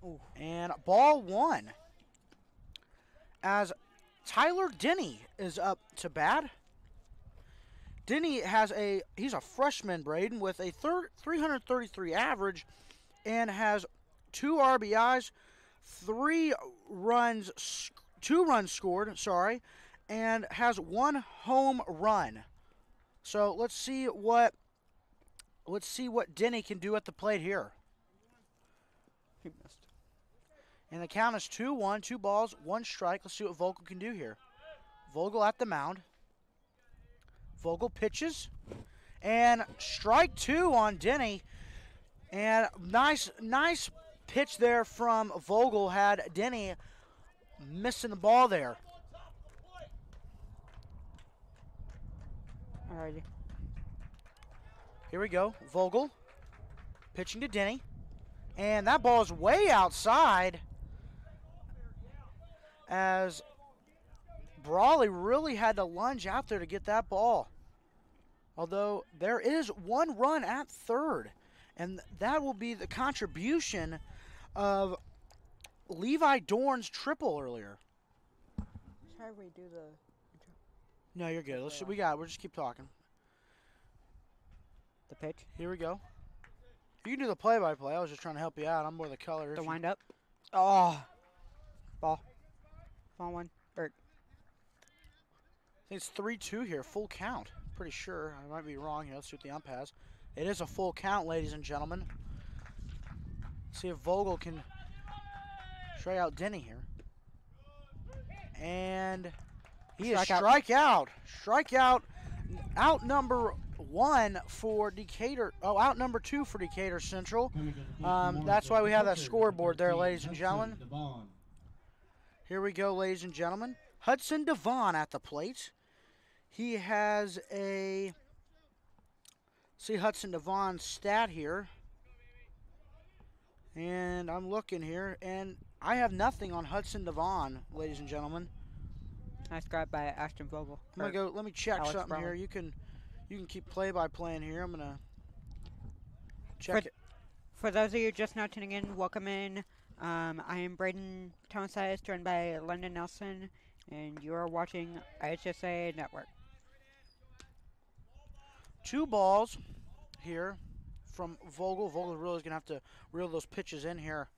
Ooh. And ball one. As Tyler Denny is up to bat. Denny he's a freshman, Braden, with a 333 average and has 2 RBIs, 2 runs scored, sorry, and has 1 home run. So let's see what Denny can do at the plate here. He missed. And the count is 2-1, 2 balls, 1 strike. Let's see what Vogel can do here. Vogel at the mound. Vogel pitches. And strike 2 on Denny. And nice pitch there from Vogel. Had Denny missing the ball there. Alrighty. Here we go. Vogel pitching to Denny. And that ball is way outside as Brawley really had to lunge out there to get that ball. Although there is 1 run at third. And that will be the contribution of Levi Dorn's triple earlier. Should we do the... No, you're good. We'll just keep talking. The pitch? Here we go. You can do the play-by-play. I was just trying to help you out. I'm more the color. The wind up? Oh! Ball. Ball one. I think it's 3-2 here. Full count. Pretty sure. I might be wrong here. Let's see what the ump has. It is a full count, ladies and gentlemen. See if Vogel can strike out Denny here. And he is strikeout. Strikeout. Out number 1 for Decatur. Oh, out number 2 for Decatur Central. That's why we have that scoreboard there, ladies and gentlemen. Here we go, ladies and gentlemen. Hudson Devon at the plate. He has a... See Hudson Devon's stat here. And I'm looking here, and I have nothing on Hudson Devon, ladies and gentlemen. Nice grab by Ashton Vogel. I'm gonna go. Let me check Alex something Brown. here. You can keep play-by-playing here. I'm gonna check it. For those of you just now tuning in, welcome in. I am Braden Townsize, joined by London Nelson, and you are watching IHSA Network. 2 balls here from Vogel. Vogel really is going to have to reel those pitches in here.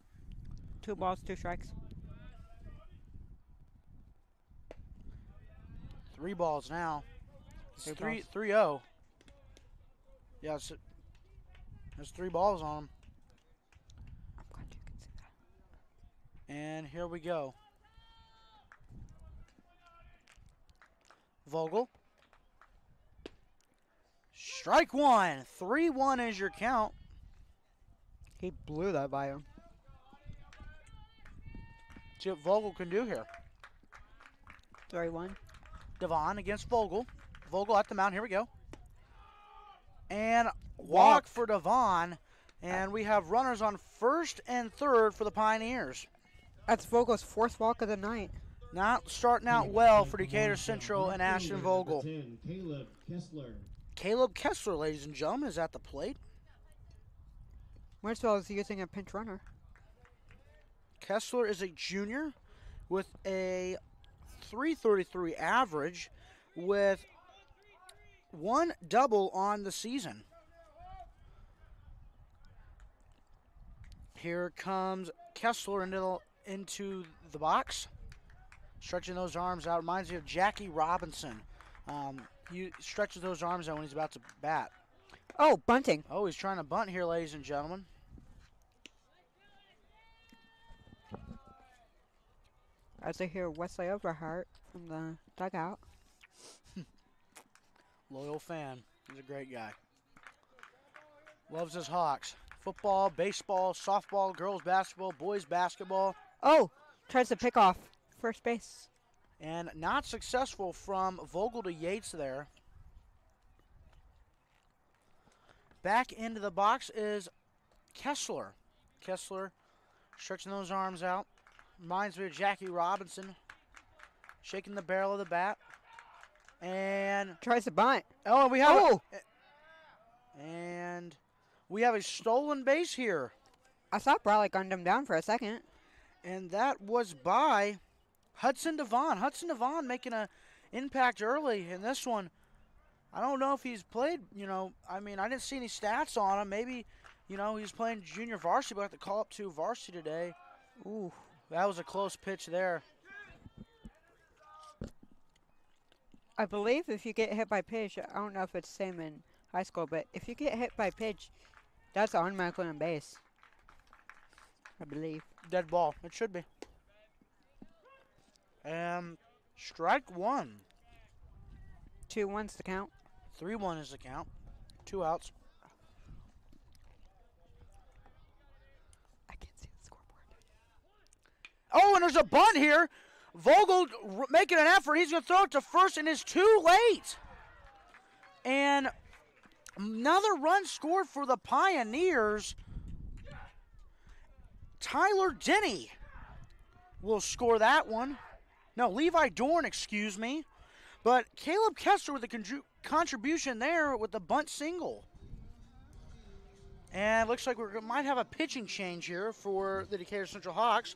2 balls, 2 strikes. 3 balls now. It's 3 3-0. Yeah, there's 3 balls on him. I'm glad you can see that. And here we go. Vogel. Strike 1. 3-1 is your count. He blew that by him. See what Vogel can do here. 3-1. Devon against Vogel. Vogel at the mound. Here we go. And walk for Devon. And we have runners on first and third for the Pioneers. That's Vogel's 4th walk of the night. Not starting out well for Decatur Central and Ashton Vogel. Caleb Kessler. Caleb Kessler, ladies and gentlemen, is at the plate. Mooresville is using a pinch runner. Kessler is a junior with a 333 average with 1 double on the season. Here comes Kessler into the box. Stretching those arms out. Reminds me of Jackie Robinson. He stretches those arms out when he's about to bat. Oh, bunting. Oh, he's trying to bunt here, ladies and gentlemen. As I hear Wesley Overhart from the dugout. Loyal fan. He's a great guy. Loves his Hawks. Football, baseball, softball, girls basketball, boys basketball. Oh, tries to pick off first base. And not successful from Vogel to Yates there. Back into the box is Kessler. Kessler stretching those arms out. Reminds me of Jackie Robinson. Shaking the barrel of the bat. And tries to bunt. Oh, we have and we have a stolen base here. I saw Brawley gunned him down for a second. And that was by Hudson Devon. Hudson Devon making an impact early in this one. I don't know if he's played, I didn't see any stats on him. Maybe, he's playing junior varsity, but I have to call up to varsity today. Ooh, that was a close pitch there. I believe if you get hit by pitch, I don't know if it's the same in high school, but if you get hit by pitch, that's automatically on base. I believe. Dead ball. It should be. And strike one. 2-1's the count. 3-1 is the count. 2 outs. I can't see the scoreboard. Oh, and there's a bunt here. Vogel making an effort. He's going to throw it to first, and it's too late. And another run scored for the Pioneers. Tyler Denny will score that one. No, Levi Dorn, excuse me. But Caleb Kessler with a contribution there with the bunt single. And it looks like we might have a pitching change here for the Decatur Central Hawks.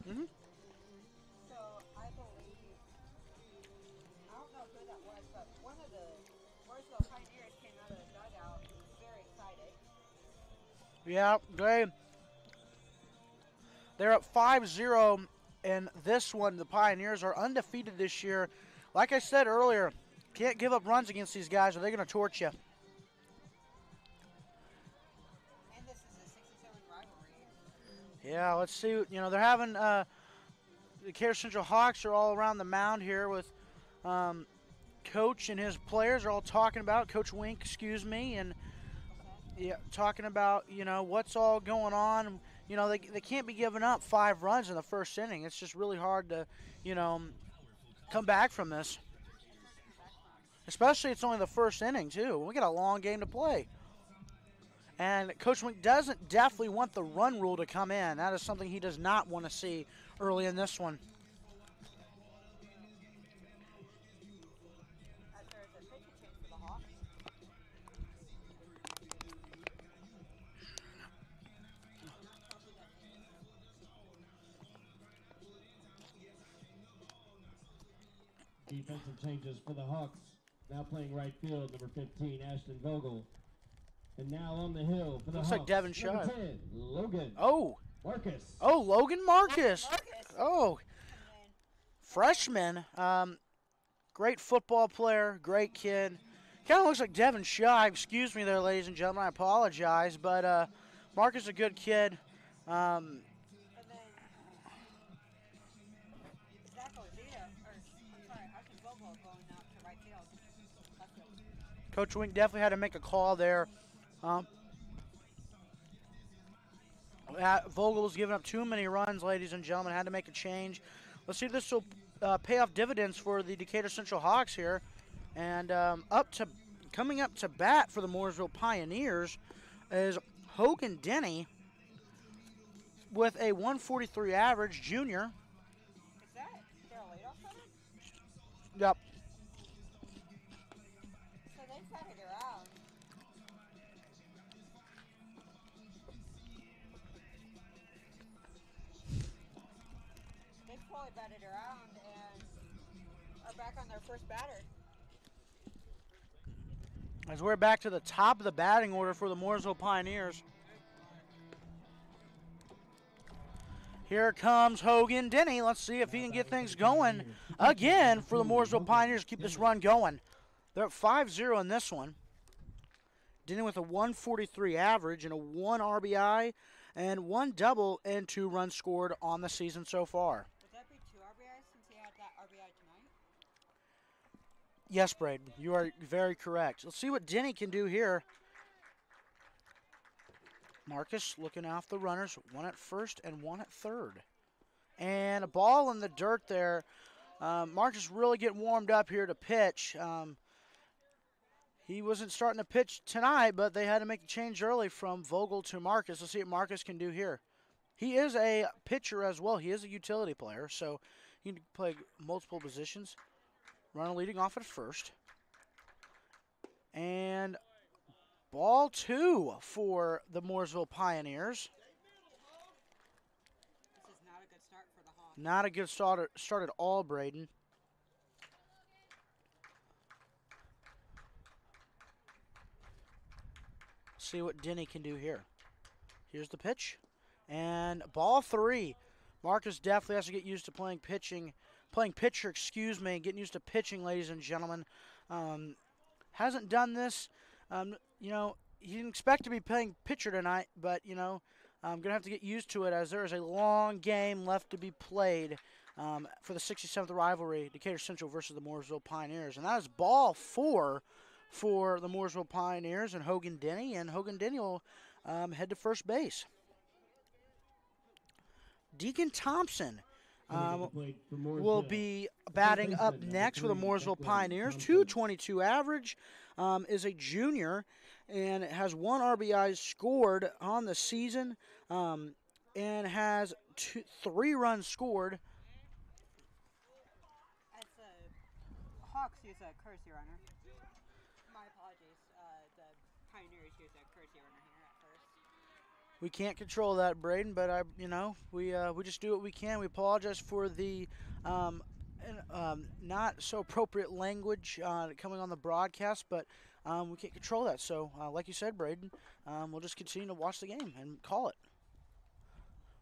Mm-hmm. So I believe, I don't know who that was, but one of the Mooresville Pioneers came out of the dugout and was very excited. Yeah, they're up 5-0 in this one. The Pioneers are undefeated this year. Like I said earlier, can't give up runs against these guys or they're going to torch you. And this is a 6-7 rivalry. Yeah, let's see. They're having the Decatur Central Hawks are all around the mound here with Coach and his players are all talking about, Coach Wink, excuse me, and talking about, what's all going on. They can't be giving up 5 runs in the first inning. It's just really hard to, come back from this. Especially it's only the first inning, too. We got a long game to play. And Coach Wink doesn't definitely want the run rule to come in. That is something he does not want to see early in this one. Defensive changes for the Hawks. Now playing right field, number 15, Ashton Vogel. And now on the hill for the Looks Hawks. like Devin Shaw. Number 10, Logan. Oh. Marcus. Oh, Logan Marcus. Oh. Freshman. Great football player. Great kid. Kind of looks like Devin Shaw. Excuse me there, ladies and gentlemen. I apologize. But Marcus is a good kid. Coach Wink definitely had to make a call there. Vogel's giving up too many runs, ladies and gentlemen. Had to make a change. Let's see if this will pay off dividends for the Decatur Central Hawks here. And coming up to bat for the Mooresville Pioneers is Hogan Denny with a 143 average, junior. Is that their leadoff runner? Yep. So they batted around. They probably batted around and are back on their first batter. As we're back to the top of the batting order for the Mooresville Pioneers. Here comes Hogan Denny. Let's see if he can get things going again for the Mooresville Pioneers. Keep this run going. They're at 5-0 in this one. Denny with a 143 average and a 1 RBI and 1 double and 2 runs scored on the season so far. Would that be 2 RBIs since he had that RBI tonight? Yes, Braden, you are very correct. Let's see what Denny can do here. Marcus looking off the runners, 1 at first and 1 at third. And a ball in the dirt there. Marcus really getting warmed up here to pitch. He wasn't starting to pitch tonight, but they had to make a change early from Vogel to Marcus. Let's see what Marcus can do here. He is a pitcher as well. He is a utility player, so he can play multiple positions. Runner leading off at first. And ball 2 for the Mooresville Pioneers. This is not a good start for the Hawks. Not a good start at all, Braden. See what Denny can do here. Here's the pitch. And ball 3. Marcus definitely has to get used to playing pitcher, getting used to pitching, ladies and gentlemen. Hasn't done this. You know, he didn't expect to be playing pitcher tonight, but, you know, I'm going to have to get used to it as there is a long game left to be played for the 67th rivalry, Decatur Central versus the Mooresville Pioneers. And that is ball 4 for the Mooresville Pioneers and Hogan Denny. And Hogan Denny will head to first base. Deacon Thompson will be batting up next for the Mooresville Pioneers. 222 average, is a junior, and has 1 RBI scored on the season, and has 3 runs scored. As the Hawks use a courtesy runner. My apologies. The Pioneers use a courtesy runner here at first. We can't control that, Braden, but we just do what we can. We apologize for the not so appropriate language coming on the broadcast, but we can't control that. So, like you said, Braden, we'll just continue to watch the game and call it.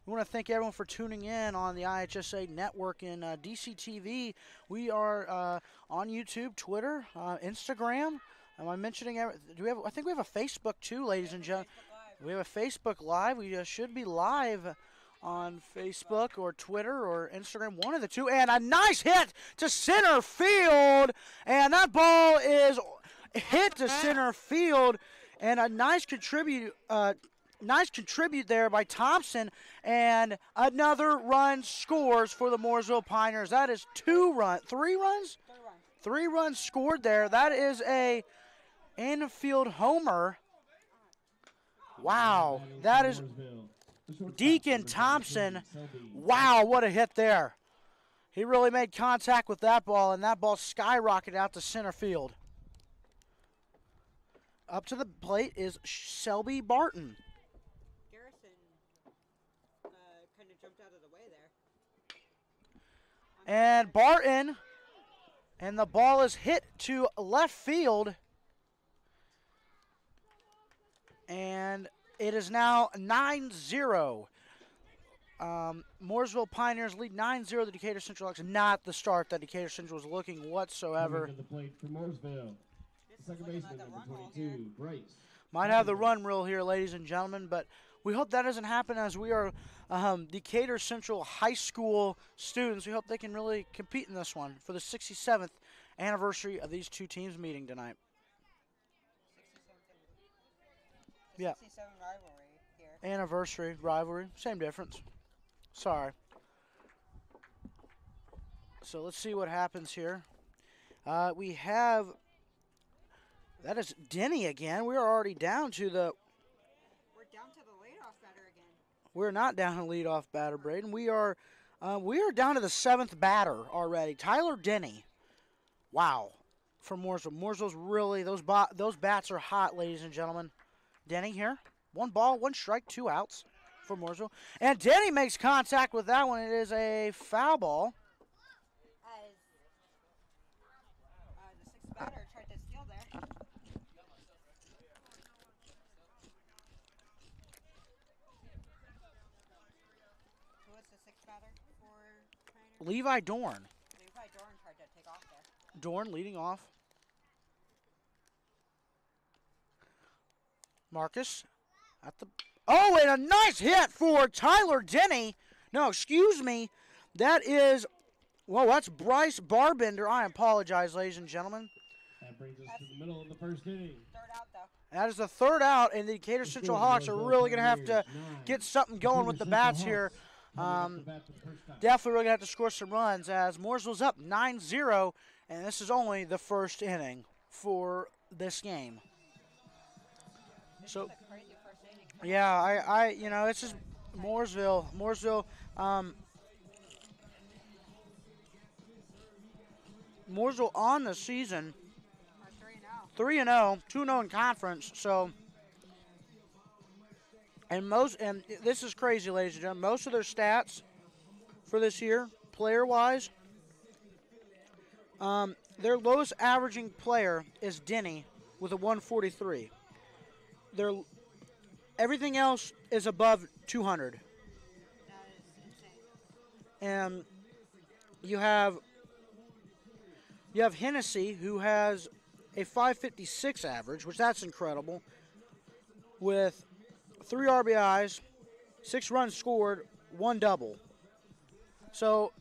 We want to thank everyone for tuning in on the IHSA network and DCTV. We are on YouTube, Twitter, Instagram. Am I mentioning? Do we have? I think we have a Facebook too, ladies and gentlemen. We have a Facebook Live. We should be live on Facebook or Twitter or Instagram, one of the two. And a nice hit to center field. And that ball is hit to center field. And a nice contribute there by Thompson. And another run scores for the Mooresville Pioneers. That is 3 runs? 3 runs. 3 runs scored there. That is a infield homer. Wow, that is Deacon Thompson. Wow, what a hit there. He really made contact with that ball, and that ball skyrocketed out to center field. Up to the plate is Selby Barton. Garrison kind of jumped out of the way there. And Barton, and the ball is hit to left field. And it is now 9-0. Mooresville Pioneers lead 9-0. The Decatur Central Hawks. Not the start that Decatur Central was looking whatsoever. The plate for Mooresville. Second baseman, number 22, Bryce. Might have the run rule here, ladies and gentlemen, but we hope that doesn't happen as we are Decatur Central High School students. We hope they can really compete in this one for the 67th anniversary of these two teams meeting tonight. Yeah. 67 rivalry here. Anniversary, rivalry, same difference. Sorry. So let's see what happens here. We have, that is Denny again. We're already down to the. We're down to the leadoff batter again. We're not down to leadoff batter, Braden. We are down to the 7th batter already. Tyler Denny. Wow. For Mooresville. Mooresville's really, those bats are hot, ladies and gentlemen. Denny here. 1 ball, 1 strike, 2 outs for Mooresville. And Denny makes contact with that one. It is a foul ball. As the 6th batter tried to steal there. Who was the 6th batter for Pioneers? Levi Dorn. Levi Dorn tried to take off there. Dorn leading off. Marcus at the. Oh, and a nice hit for Tyler Denny. No, excuse me. That is. Well, that's Bryce Barbender. I apologize, ladies and gentlemen. That brings us to the middle of the first inning. 3rd out, though. That is the 3rd out, and the Decatur Central Hawks are really going to have to get something going with the bats here. Definitely really going to have to score some runs as Mooresville's up 9-0, and this is only the first inning for this game. So, yeah, you know, it's just Mooresville. Mooresville on the season 3-0, 2-0 in conference. So, and this is crazy, ladies and gentlemen. Most of their stats for this year, player-wise, their lowest averaging player is Denny with a 143. Everything else is above 200. And you have Hennessy, who has a 556 average, which that's incredible, with 3 RBIs, 6 runs scored, 1 double. So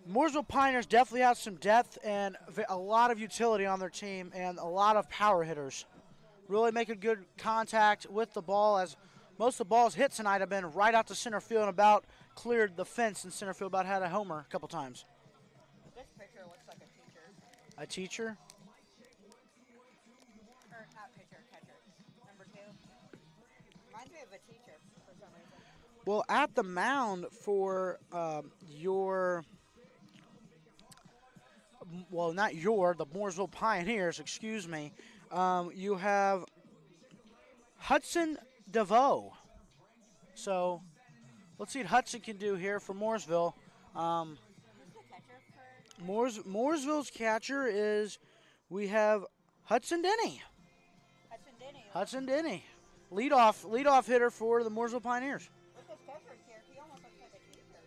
Mooresville Pioneers definitely have some depth and a lot of utility on their team and a lot of power hitters. Really making good contact with the ball, as most of the balls hit tonight have been right out to center field and about cleared the fence in center field, about had a homer a couple times. This picture looks like a teacher. A teacher? Or not pitcher, catcher. Number 2. Reminds me of a teacher for some reason. Well, at the mound for the Mooresville Pioneers, excuse me, you have Hudson DeVoe. So let's see what Hudson can do here for Mooresville. Mooresville's catcher we have Hudson Denny. Hudson Denny. Leadoff hitter for the Mooresville Pioneers. Look at this catcher here. He almost looks like a teacher.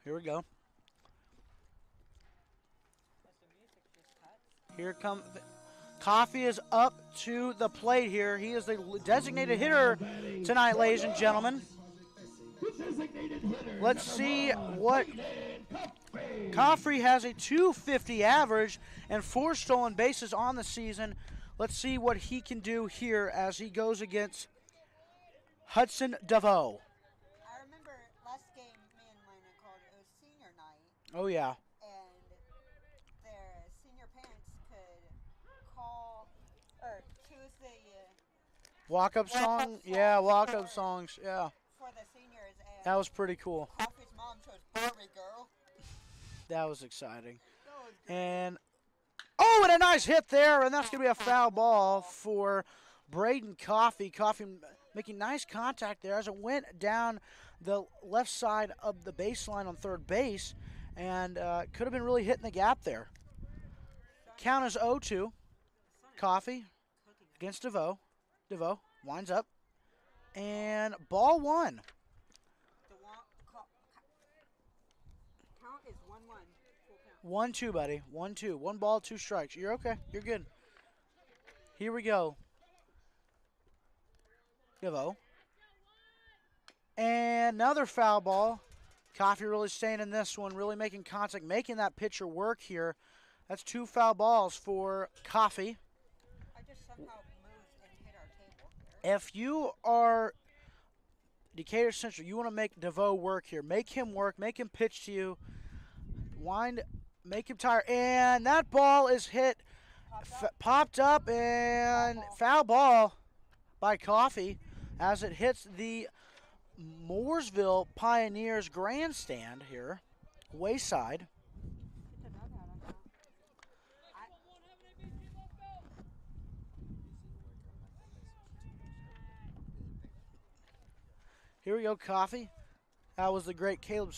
Here we go. Here comes Coffee is up to the plate here. He is the designated hitter tonight, ladies and gentlemen. Let's see what Coffee has a 250 average and 4 stolen bases on the season. Let's see what he can do here as he goes against Hudson DeVoe. I remember last game me and Lena called it was senior night. Oh, yeah. Their senior parents could call or choose the walk-up song? Yeah, walk-up songs, yeah. for the seniors. And That was pretty cool. Coffee's mom chose Barbie Girl. That was exciting. And and a nice hit there, and that's going to be a foul ball for Braden Coffee. Coffee making nice contact there as it went down the left side of the baseline on third base, and could have been really hitting the gap there. Count is 0-2. Coffee against DeVoe. DeVoe winds up, and ball 1. Count is 1-1. 1-2, buddy. 1-2. 1 ball, 2 strikes. You're okay. You're good. Here we go. DeVoe. And another foul ball. Coffee really staying in this one, really making contact, making that pitcher work here. That's 2 foul balls for Coffee. I just somehow moved and hit our table here. If you are Decatur Central, you want to make DeVoe work here. Make him work. Make him pitch to you. Make him tired. And that ball is hit, popped up, and foul ball by Coffee as it hits the Mooresville Pioneers grandstand here, wayside. Here we go, Coffee. That was the great Caleb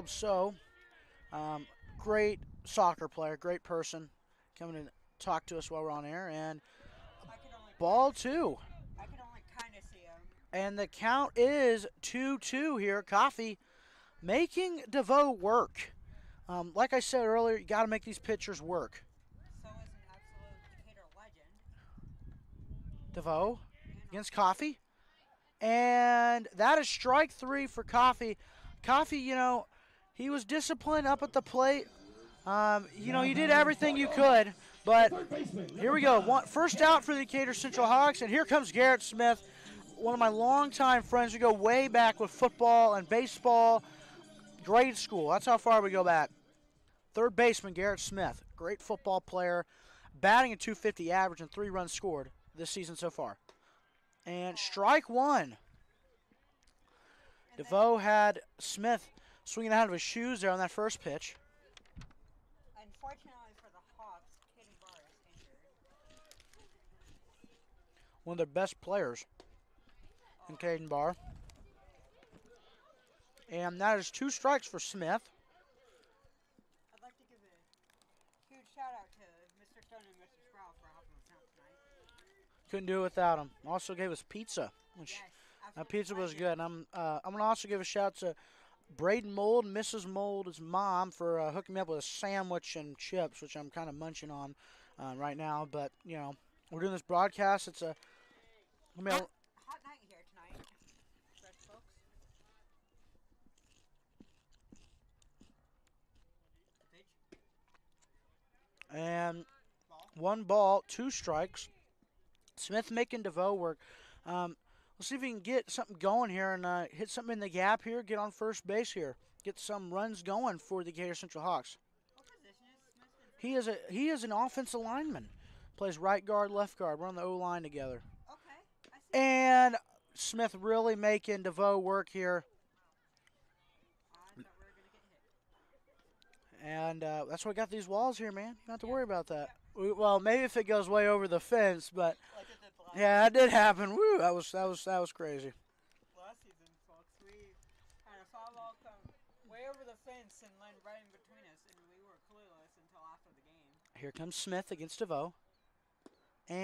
So. Great soccer player, great person, coming to talk to us while we're on air. And ball 2. I can only kind of see him. And the count is 2-2 here. Coffee making DeVoe work. Like I said earlier, you got to make these pitchers work. So is an absolute Decatur legend. DeVoe against Coffee. And that is strike 3 for Coffee. Coffee, he was disciplined up at the plate. You did everything you could. But here we go. First out for the Decatur Central Hawks. And here comes Garrett Smith, one of my longtime friends. We go way back with football and baseball, grade school. That's how far we go back. Third baseman, Garrett Smith. Great football player. Batting a 250 average and 3 runs scored this season so far. And strike 1. DeVoe had Smith swinging out of his shoes there on that first pitch. Unfortunately for the Hawks, Kaden Barr is injured. One of their best players in Caden Barr. And that is 2 strikes for Smith. I'd like to give a huge shout out to Mr. Stone and Mr. Sproul for helping us out tonight. Couldn't do it without him. Also gave us pizza, which that pizza was good. And I'm gonna also give a shout to Braden Mold and Mrs. Mold's mom for hooking me up with a sandwich and chips, which I'm kind of munching on right now. But you know, we're doing this broadcast. It's a hot night here tonight, Red folks. And 1 ball, 2 strikes. Smith making DeVoe work. Let's see if we can get something going here and hit something in the gap here. Get on first base here. Get some runs going for the Decatur Central Hawks. What position is Smith in? He is an offensive lineman. Plays right guard, left guard. We're on the O-line together. Okay, I see. And Smith really making DeVoe work here. I thought we were going to get hit. And that's why we got these walls here, man. You don't have to worry about that. Well, maybe if it goes way over the fence, but yeah, it did happen. Woo, that was crazy. Last season, folks, we had a foul ball come way over the fence and land right in between us, and we were clueless until after the game. Here comes Smith against DeVoe. And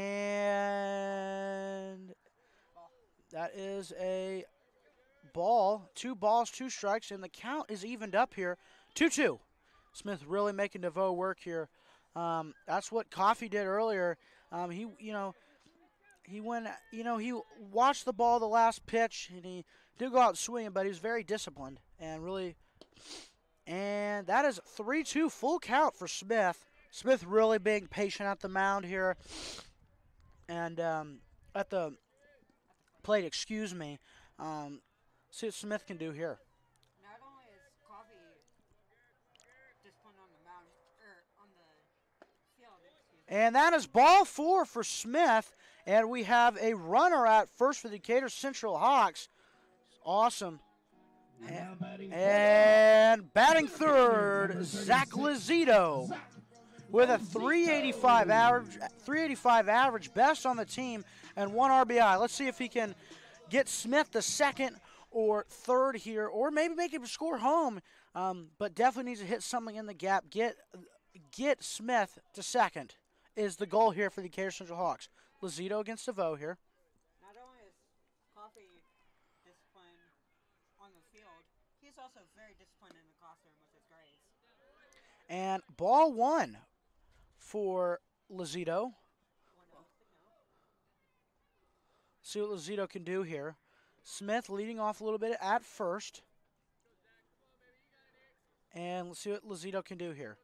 that is a ball. 2 balls, 2 strikes, and the count is evened up here. 2-2. Smith really making DeVoe work here. That's what Coffey did earlier. He watched the ball the last pitch, and he did go out swinging, but he was very disciplined and really. And that is 3-2 full count for Smith. Smith really being patient at the mound here, and at the plate. Excuse me. See what Smith can do here. Not only is Coffey disciplined on the mound, or on the field, excuse me. And that is ball 4 for Smith. And we have a runner at first for the Decatur Central Hawks. Awesome. And batting third, Zach Lizito with a 385 average, best on the team, and 1 RBI. Let's see if he can get Smith to second or third here, or maybe make him score home. But definitely needs to hit something in the gap. Get Smith to second is the goal here for the Decatur Central Hawks. Lizito against DeVoe here. Not only is Coffey disciplined on the field, he's also very disciplined in the classroom with his grades. And ball 1 for Lizito. See what Lizito can do here. Smith leading off a little bit at first. And let's see what Lizito can do here.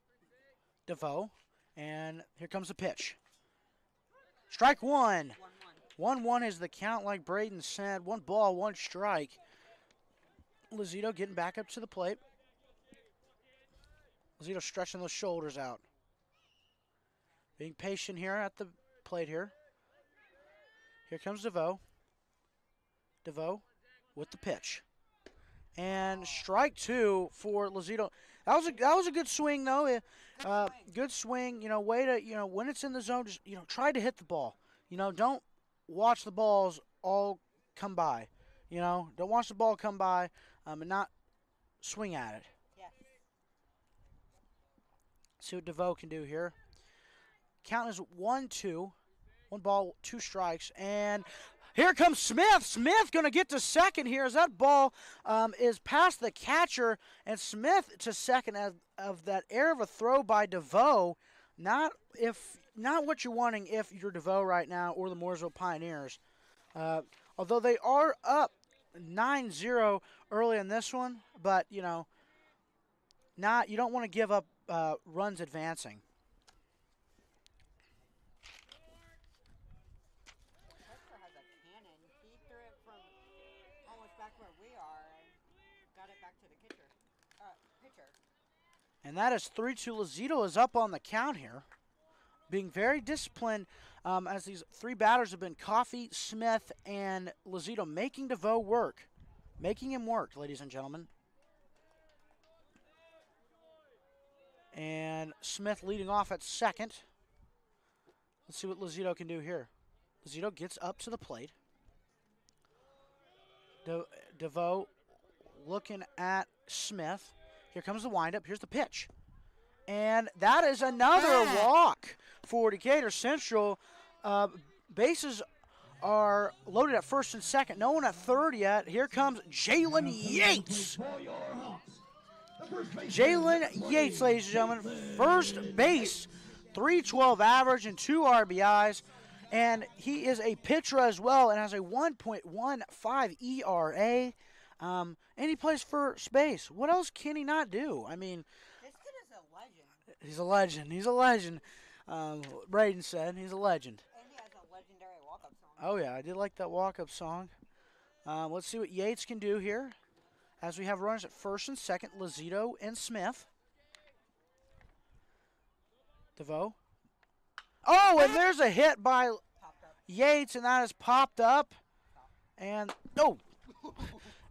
DeVoe. And here comes the pitch. Strike 1. 1-1 is the count, like Braden said. 1 ball, 1 strike. Lizito getting back up to the plate. Lizito stretching those shoulders out. Being patient here at the plate here. Here comes DeVoe. DeVoe with the pitch. And strike 2 for Lizito. That was a good swing though. Good swing. Way to when it's in the zone, just try to hit the ball. Don't watch the balls all come by. Don't watch the ball come by and not swing at it. Yes. See what DeVoe can do here. Count is 1-2. 1 ball, 2 strikes, and here comes Smith. Smith going to get to second here as that ball is past the catcher, and Smith to second of that air of a throw by DeVoe. Not what you're wanting if you're DeVoe right now or the Mooresville Pioneers. Although they are up 9-0 early in this one, but you don't want to give up runs advancing. And that is 3-2. Lizito is up on the count here. Being very disciplined as these 3 batters have been Coffey, Smith, and Lizito, making DeVoe work. Making him work, ladies and gentlemen. And And Smith leading off at second. Let's see what Lozito can do here. Lozito gets up to the plate. DeVoe looking at Smith. Here comes the windup. Here's the pitch. And that is another walk for Decatur Central. Bases are loaded at first and second. No one at third yet. Here comes Jalen Yates. Jalen Yates, ladies and gentlemen. First base, 312 average and 2 RBIs. And he is a pitcher as well and has a 1.15 ERA. And he plays for space. What else can he not do? I mean, this kid is a legend. He's a legend. He's a legend. Braden said he's a legend. And he has a legendary walk-up song. Oh, yeah, I did like that walk-up song. Let's see what Yates can do here as we have runners at first and second, Lozito and Smith. DeVoe. Oh, and there's a hit by Yates, and that is popped up. And, oh,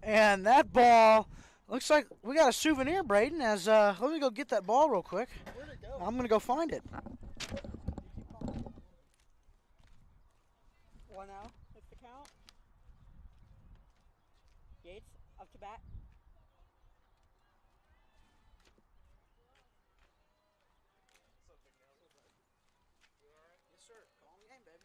and that ball, looks like we got a souvenir, Braden, as, let me go get that ball real quick. Where'd it go? I'm going to go find it. 1-0. That's the count. Yates up to bat. Yes, sir. Call me game, baby.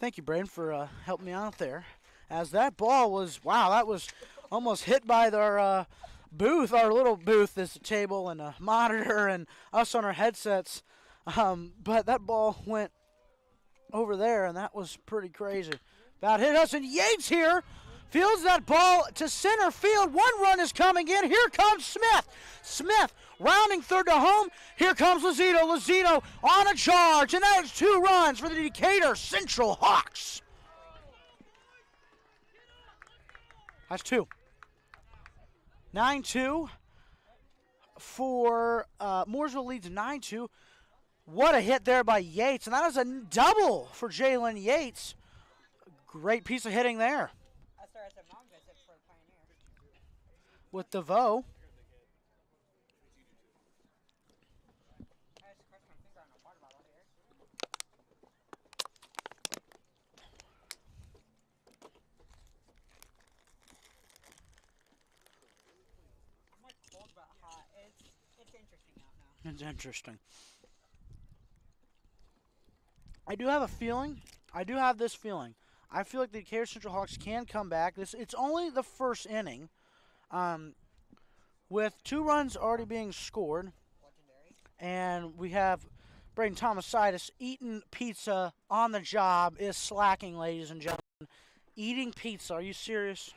Thank you, Braden, for helping me out there. As that ball was, wow, that was almost hit by our booth, our little booth. There's a table and a monitor and us on our headsets. But that ball went over there, and that was pretty crazy. About hit us, and Yates here fields that ball to center field. 1 run is coming in. Here comes Smith. Smith rounding third to home. Here comes Lozito. Lozito on a charge, and that is 2 runs for the Decatur Central Hawks. That's 2. 9-2 for Mooresville leads 9-2. What a hit there by Yates, and that is a double for Jalen Yates. Great piece of hitting there. I started at the mom visit for the Pioneers. With DeVoe. I just crushed my finger on a water bottle here. I'm like cold but hot. It's interesting out now. It's interesting. I do have a feeling. I do have this feeling. I feel like the Decatur Central Hawks can come back. It's only the first inning. With 2 runs already being scored. Legendary. And we have Braden Thomasaitis eating pizza on the job is slacking, ladies and gentlemen. Eating pizza. Are you serious?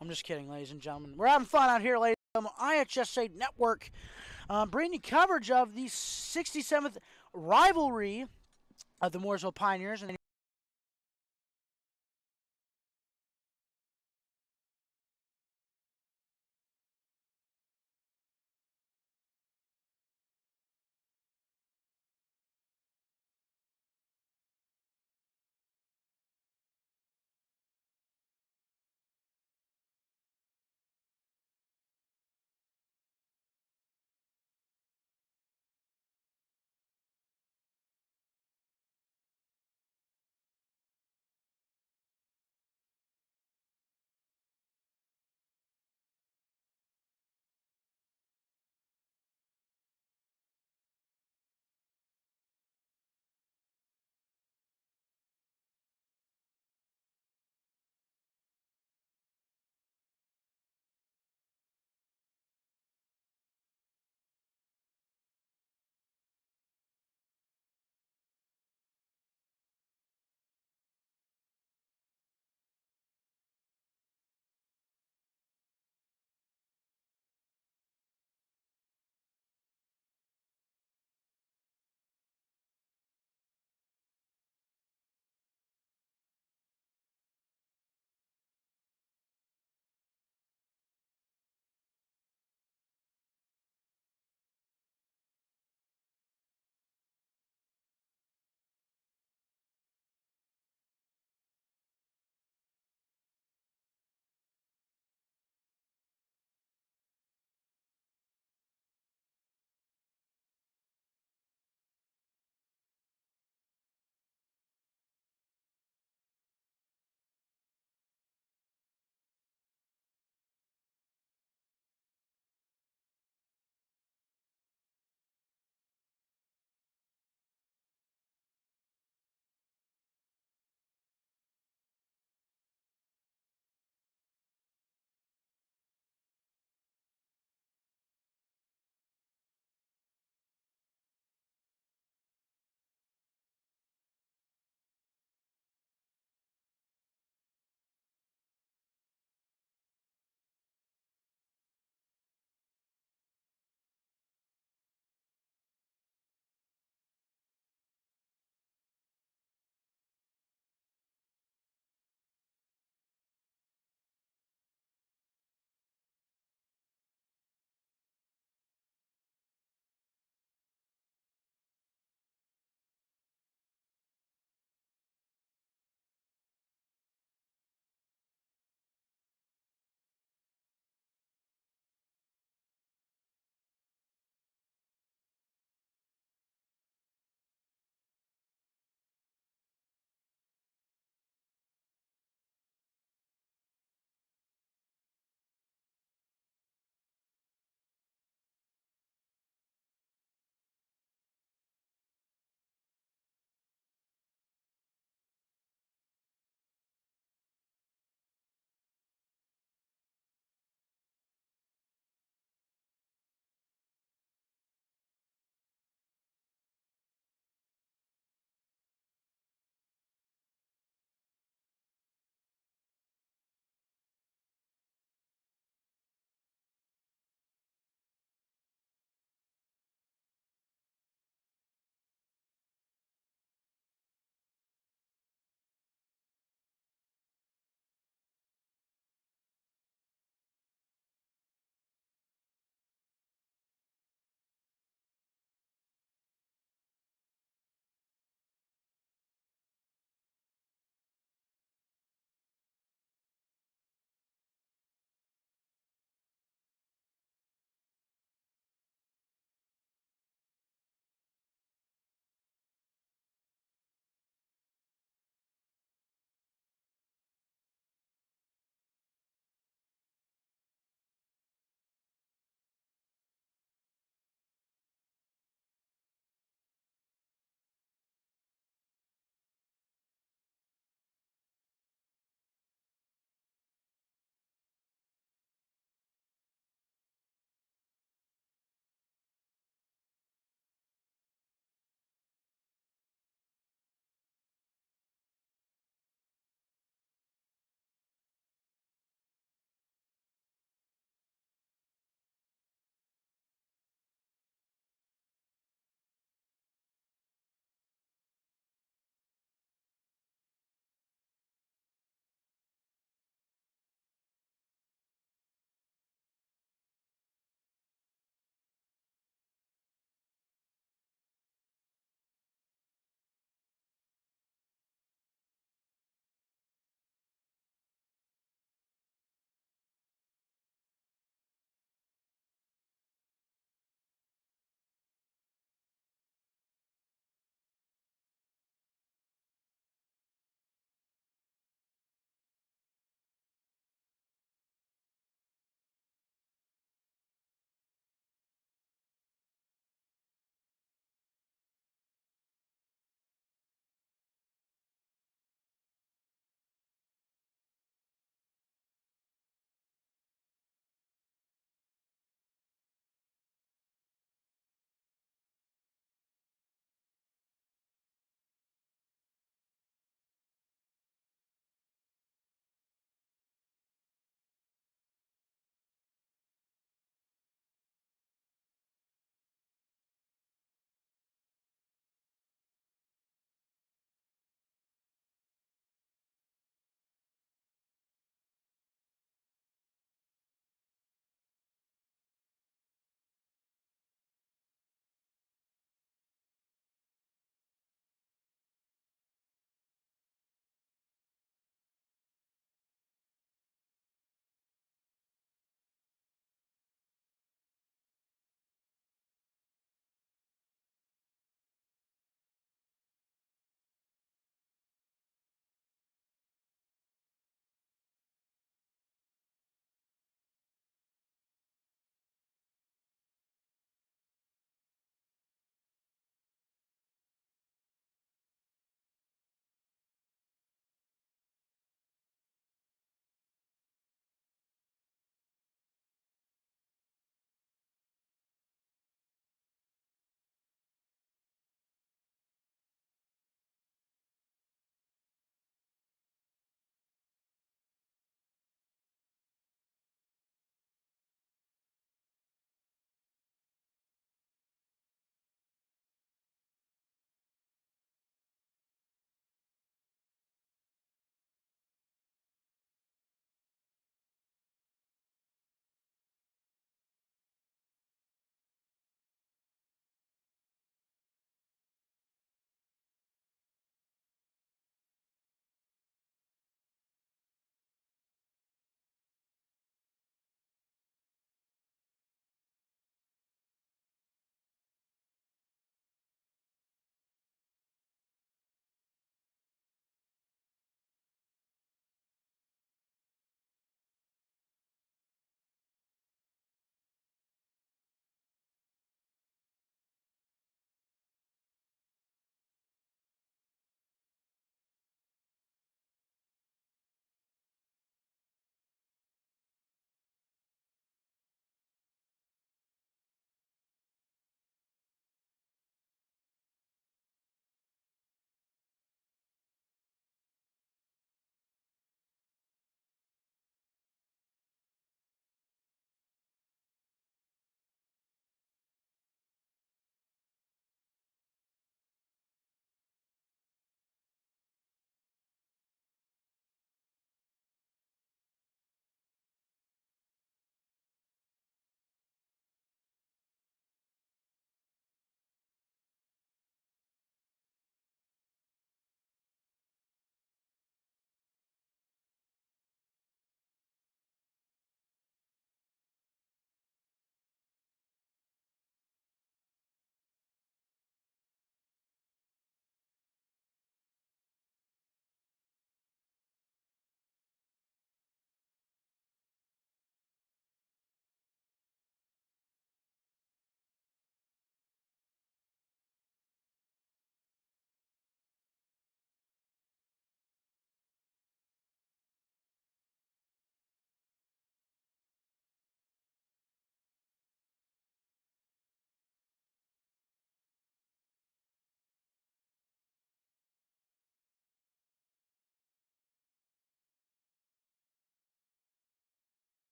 I'm just kidding, ladies and gentlemen. We're having fun out here, ladies and gentlemen. IHSA Network bringing you coverage of the 67th rivalry of the Mooresville Pioneers and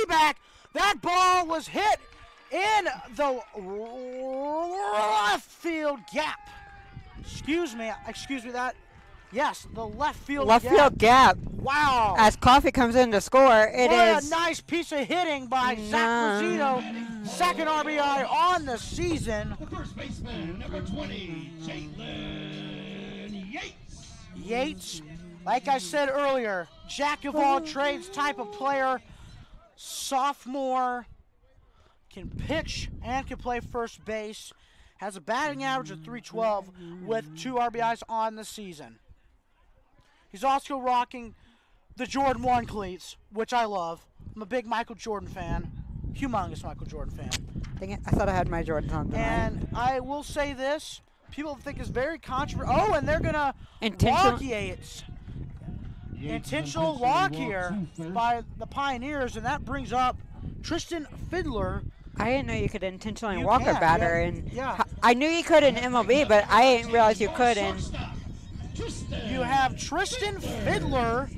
back. That ball was hit in the left field gap. Excuse me that. Yes, the left field gap. Wow. As Coffee comes in to score, what a nice piece of hitting by Zach Lozito. Second RBI on the season. The first baseman, number 20, Jalen Yates. Yates, like I said earlier, jack of all trades type of player. Sophomore, can pitch and can play first base. Has a batting average of .312 with 2 RBIs on the season. He's also rocking the Jordan 1 cleats, which I love. I'm a big Michael Jordan fan. Humongous Michael Jordan fan. Dang it, I thought I had my Jordans on tonight. And I will say this. People think it's very controversial. Oh, and they're going to walk Yates. Intentional walk here by the Pioneers, and that brings up Tristan Fiddler. I didn't know you could intentionally walk a batter. I knew you could in MLB, but I didn't realize you could in... You have Tristan Fiddler,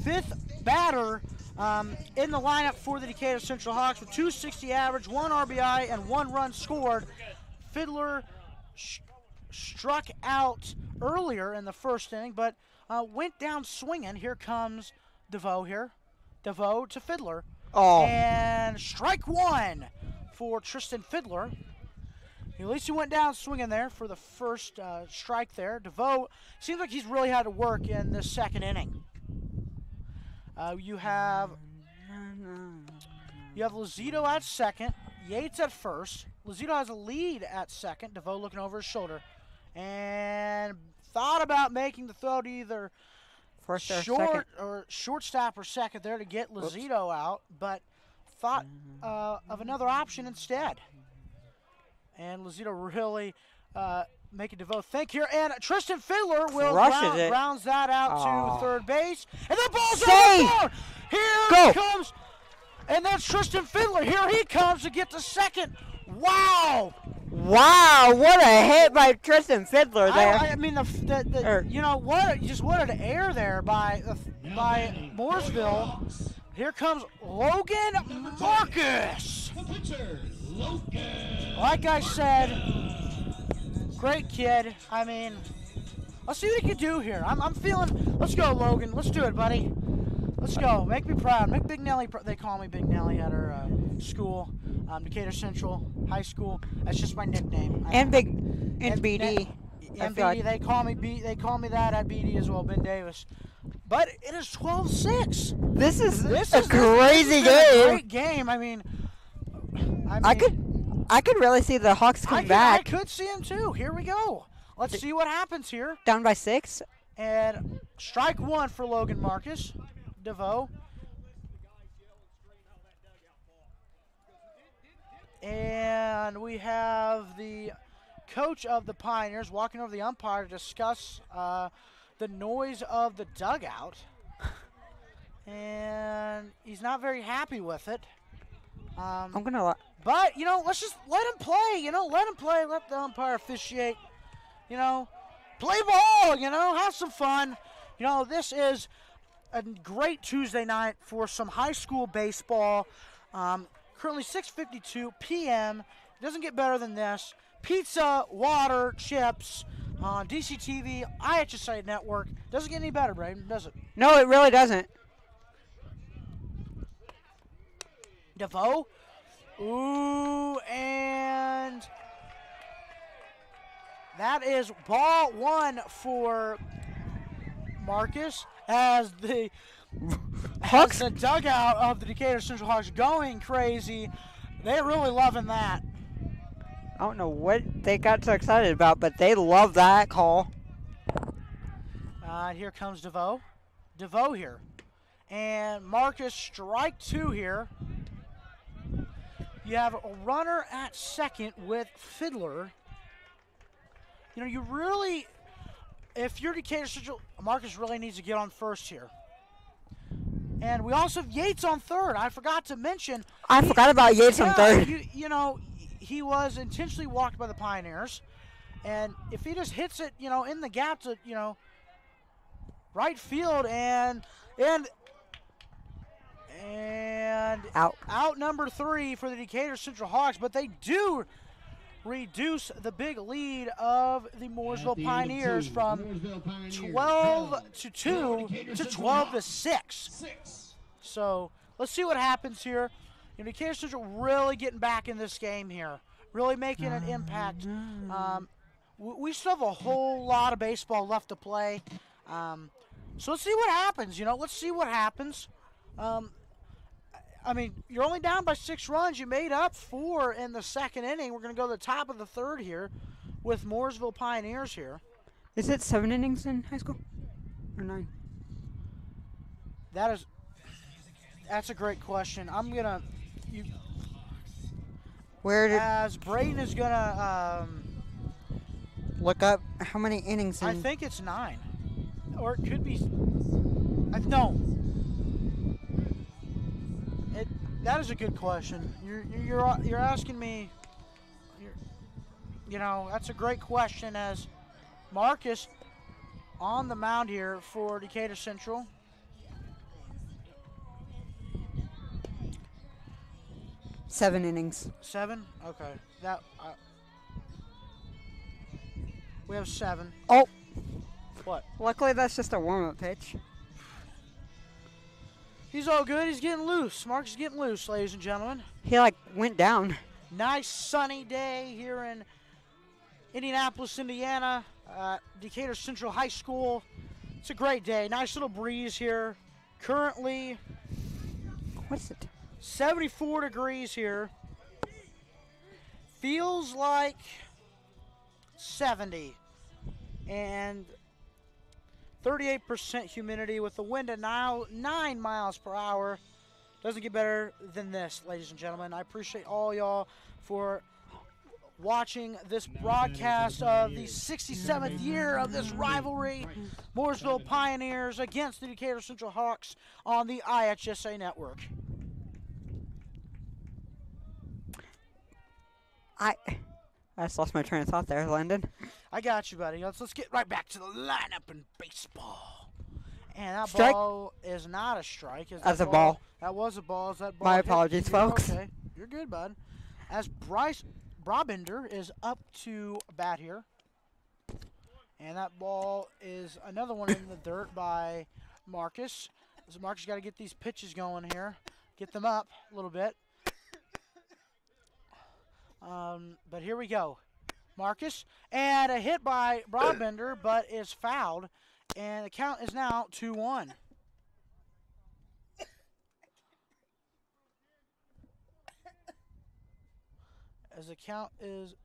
5th batter, in the lineup for the Decatur Central Hawks with .260 average, 1 RBI, and 1 run scored. Fiddler struck out earlier in the first inning, but went down swinging. Here comes DeVoe here. DeVoe to Fiddler. Oh. And strike 1 for Tristan Fiddler. At least he went down swinging there for the first strike there. DeVoe seems like he's really had to work in this second inning. You have Lozito at second, Yates at first. Lozito has a lead at second. DeVoe looking over his shoulder. And thought about making the throw to either shortstop or second there to get Lozito out, but thought of another option instead. And Lozito really making DeVoe think here. And Tristan Fiddler will rounds that out to third base. And the ball's over. Here comes, and that's Tristan Fiddler. Here he comes to get the second. Wow. Wow, what a hit by Tristan Fiddler there. I mean, you know what? Just what an air there by Mooresville. Here comes Logan Marcus. The pitcher, Logan. Like I said, great kid. I mean, let's see what he can do here. I'm feeling. Let's go, Logan. Let's do it, buddy. Let's go. Make me proud. Make Big Nelly. They call me Big Nelly at our school, Decatur Central High School. That's just my nickname. And BD. And BD. They call me that at BD as well, Ben Davis. But it is 12-6. This is a crazy game. A great game. I mean, I could really see the Hawks come back. I could see him too. Here we go. Let's see what happens here. Down by 6. And strike 1 for Logan Marcus. DeVoe. And we have the coach of the Pioneers walking over the umpire to discuss the noise of the dugout. And he's not very happy with it. But, you know, let's just let him play. You know, let him play. Let the umpire officiate. You know, play ball, you know, have some fun. You know, this is a great Tuesday night for some high school baseball. Currently 6:52 p.m. Doesn't get better than this. Pizza, water, chips on DCTV, IHSA Network. Doesn't get any better, Braden, does it? No, it really doesn't. DeVoe. Ooh, and that is ball 1 for Marcus as the dugout of the Decatur Central Hawks going crazy. They're really loving that. I don't know what they got so excited about, but they love that call. Here comes DeVoe. DeVoe here. And Marcus, strike 2 here. You have a runner at second with Fiddler. You know, you really, if you're Decatur Central, Marcus really needs to get on first here. And we also have Yates on third. I forgot to mention. I forgot about Yates on third. You know, he was intentionally walked by the Pioneers. And if he just hits it, you know, in the gap to, you know, right field and And out number 3 for the Decatur Central Hawks, but they do reduce the big lead of the Mooresville Pioneers from 12 to 2 to 12 to 6. So let's see what happens here. Decatur Central really getting back in this game here, really making an impact. We still have a whole lot of baseball left to play. So let's see what happens. Let's see what happens. I mean, you're only down by 6 runs. You made up 4 in the second inning. We're going to go to the top of the third here with Mooresville Pioneers here. Is it 7 innings in high school or 9? That's a great question. I'm going to... As Braden is going to... look up how many innings I think it's 9. Or it could be... No. That is a good question. You're asking me. That's a great question. As Marcus on the mound here for Decatur Central. Seven innings. 7? Okay. We have 7. Oh. What? Luckily, that's just a warm-up pitch. He's all good. He's getting loose. Mark's getting loose, ladies and gentlemen. He, went down. Nice sunny day here in Indianapolis, Indiana, Decatur Central High School. It's a great day. Nice little breeze here. Currently, what's it? 74 degrees here. Feels like 70. And 38% humidity with the wind at now 9 miles per hour. Doesn't get better than this, ladies and gentlemen. I appreciate all y'all for watching this broadcast of the 67th year of this rivalry. Mooresville Pioneers against the Decatur Central Hawks on the IHSA network. I just lost my train of thought there, Landon. I got you, buddy. Let's get right back to the lineup in baseball. And that strike. Ball is not a strike. That's a ball. That was a ball. Is that ball? My apologies, folks. Okay, you're good, bud. As Bryce Brabender is up to bat here. And that ball is another one in the dirt by Marcus. So Marcus got to get these pitches going here. Get them up a little bit. But here we go. Marcus, and a hit by Broadbender, but is fouled, and the count is now 2-1. As the count is...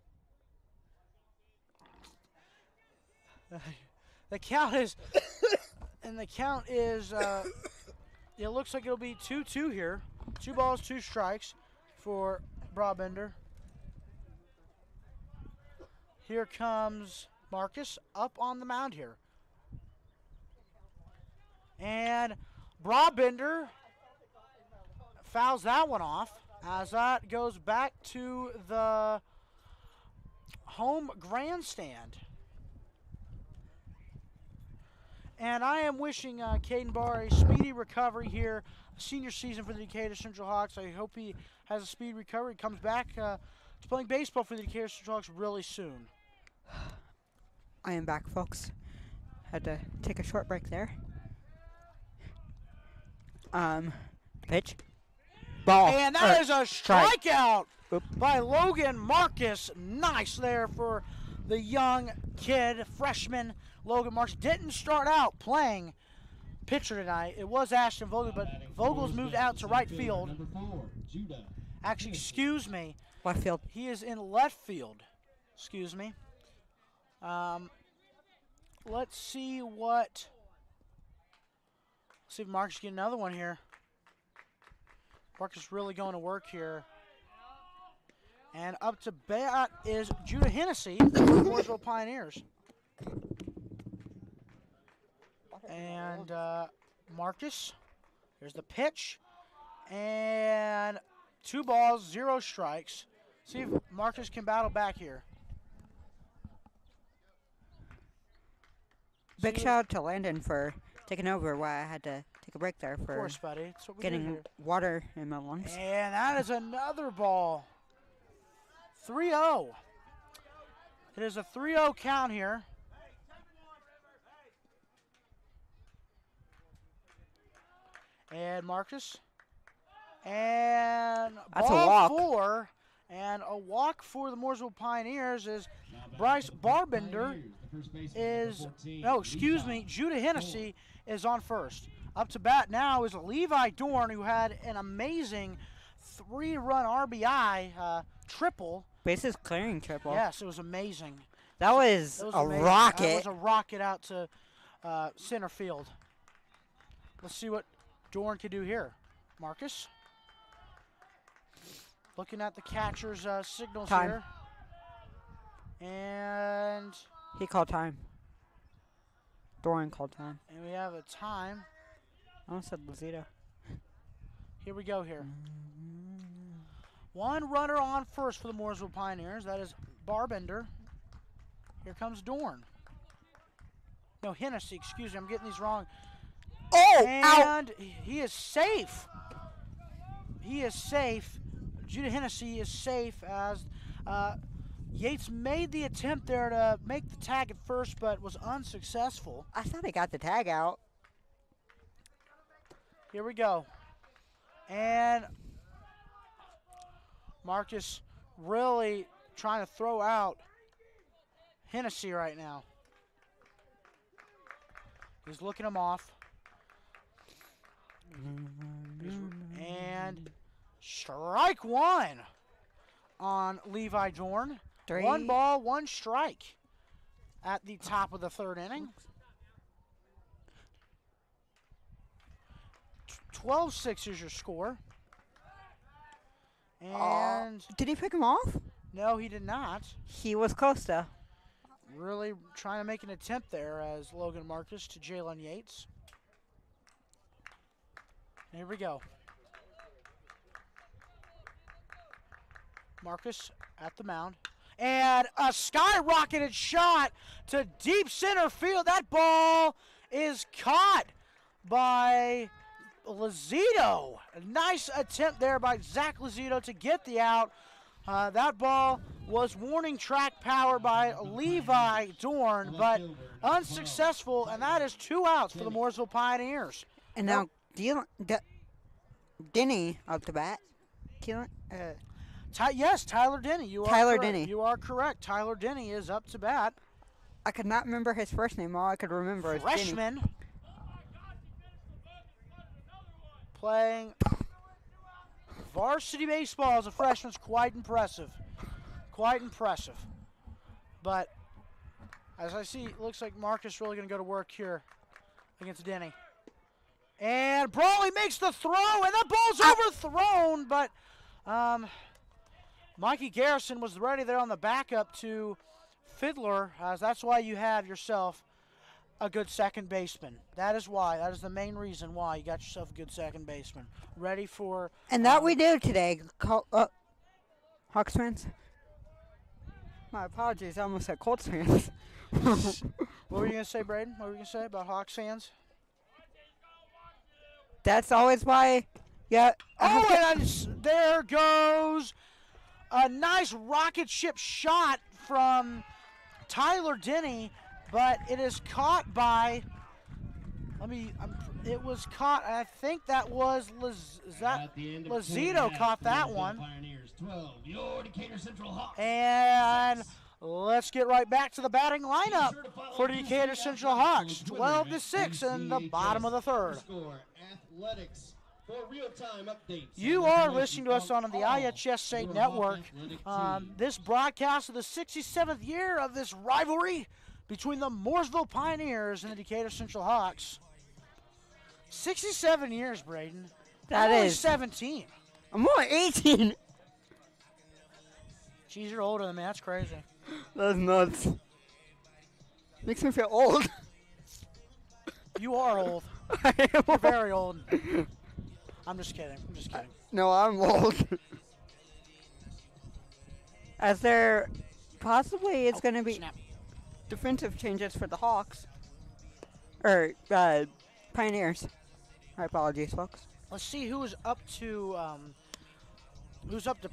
the count is... and the count is... it looks like it'll be 2-2 here. 2 balls, 2 strikes for Broadbender. Here comes Marcus up on the mound here. And Broadbender fouls that one off as that goes back to the home grandstand. And I am wishing Caden Barr a speedy recovery here, senior season for the Decatur Central Hawks. I hope he has a speedy recovery, comes back to playing baseball for the Decatur Central Hawks really soon. I am back, folks. Had to take a short break there. Pitch. Ball. And that is a strikeout by Logan Marcus. Nice there for the young kid, freshman Logan Marcus. Didn't start out playing pitcher tonight. It was Ashton Vogel, but Vogel's moved out to right field. Actually, excuse me. Left field. He is in left field. Excuse me. Let's see what... Let's see if Marcus can get another one here. Marcus really going to work here. And up to bat is Judah Hennessy for the Mooresville Pioneers. And Marcus, here's the pitch. And 2 balls, 0 strikes. See if Marcus can battle back here. Big shout out to Landon for taking over while I had to take a break there Of for course, buddy. That's what we do getting here. water in my lungs. And that is another ball. 3-0. It is a 3-0 count here. And Marcus. And That's ball a walk. 4. And a walk for the Mooresville Pioneers is Bryce Barbender is, no, excuse me, Judah Hennessy is on first. Up to bat now is Levi Dorn, who had an amazing 3-run RBI triple. Bases clearing triple. Yes, it was amazing. That was a amazing. rocket. That was a rocket out to center field. Let's see what Dorn can do here. Marcus. Looking at the catcher's signals Time. here. And He called time. Dorian called time. we have a time. I almost said Lazito. Here we go here. One runner on first for the Mooresville Pioneers. That is Barbender. Here comes Dorn. No, Hennessy. Excuse me. I'm getting these wrong. Oh, And he is safe. He is safe. Judah Hennessy is safe as Yates made the attempt there to make the tag at first, but was unsuccessful. I thought he got the tag out. Here we go. And Marcus really trying to throw out Hennessy right now. He's looking him off. And strike one on Levi Dorn. 3. 1 ball, 1 strike at the top of the 3rd inning. 12-6 is your score. And Did he pick him off? no, he did not. He was close to. Really trying to make an attempt there as Logan Marcus to Jalen Yates. Here we go. Marcus at the mound. And a skyrocketed shot to deep center field. That ball is caught by Lazito. A nice attempt there by Zach Lazito to get the out. That ball was warning track power by Levi Dorn, but unsuccessful, and that is 2 outs for the Mooresville Pioneers. And now Denny up to bat. Yes, Tyler Denny. Tyler correct. Denny. You are correct. Tyler Denny is up to bat. I could not remember his first name. All I could remember is Denny. Freshman. Playing varsity baseball as a freshman is quite impressive. Quite impressive. But as I see, it looks like Marcus really going to go to work here against Denny. And Brawley makes the throw, and that ball's overthrown, but Mikey Garrison was ready there on the backup to Fiddler, as that's why you have yourself a good second baseman. That is why. That is the main reason why you got yourself a good second baseman. Ready for... And that we do today. Hawks fans. My apologies. I almost said Colts fans. What were you going to say, Braden? What were you going to say about Hawks fans? That's always why. Yeah. Oh, and there goes a nice rocket ship shot from Tyler Denny, but it is caught by. It was caught. I think that was Lazito caught that one. Pioneers 12, your Decatur Central Hawks. And let's get right back to the batting lineup for the Decatur Central Hawks. 12-6 in the bottom of the 3rd. Athletics for real-time updates. You are listening to us on the IHSA network. This broadcast of the 67th year of this rivalry between the Mooresville Pioneers and the Decatur Central Hawks. 67 years, Braden. That I'm only is 17. I'm only 18. Jeez, you're older than me. That's crazy. That's nuts. Makes me feel old. You are old. I am You're very old. I'm just kidding. I'm just kidding. No, I'm old. As there possibly is going to be Snap. defensive changes for the Hawks. Or, Pioneers. My apologies, folks. Let's see who's up to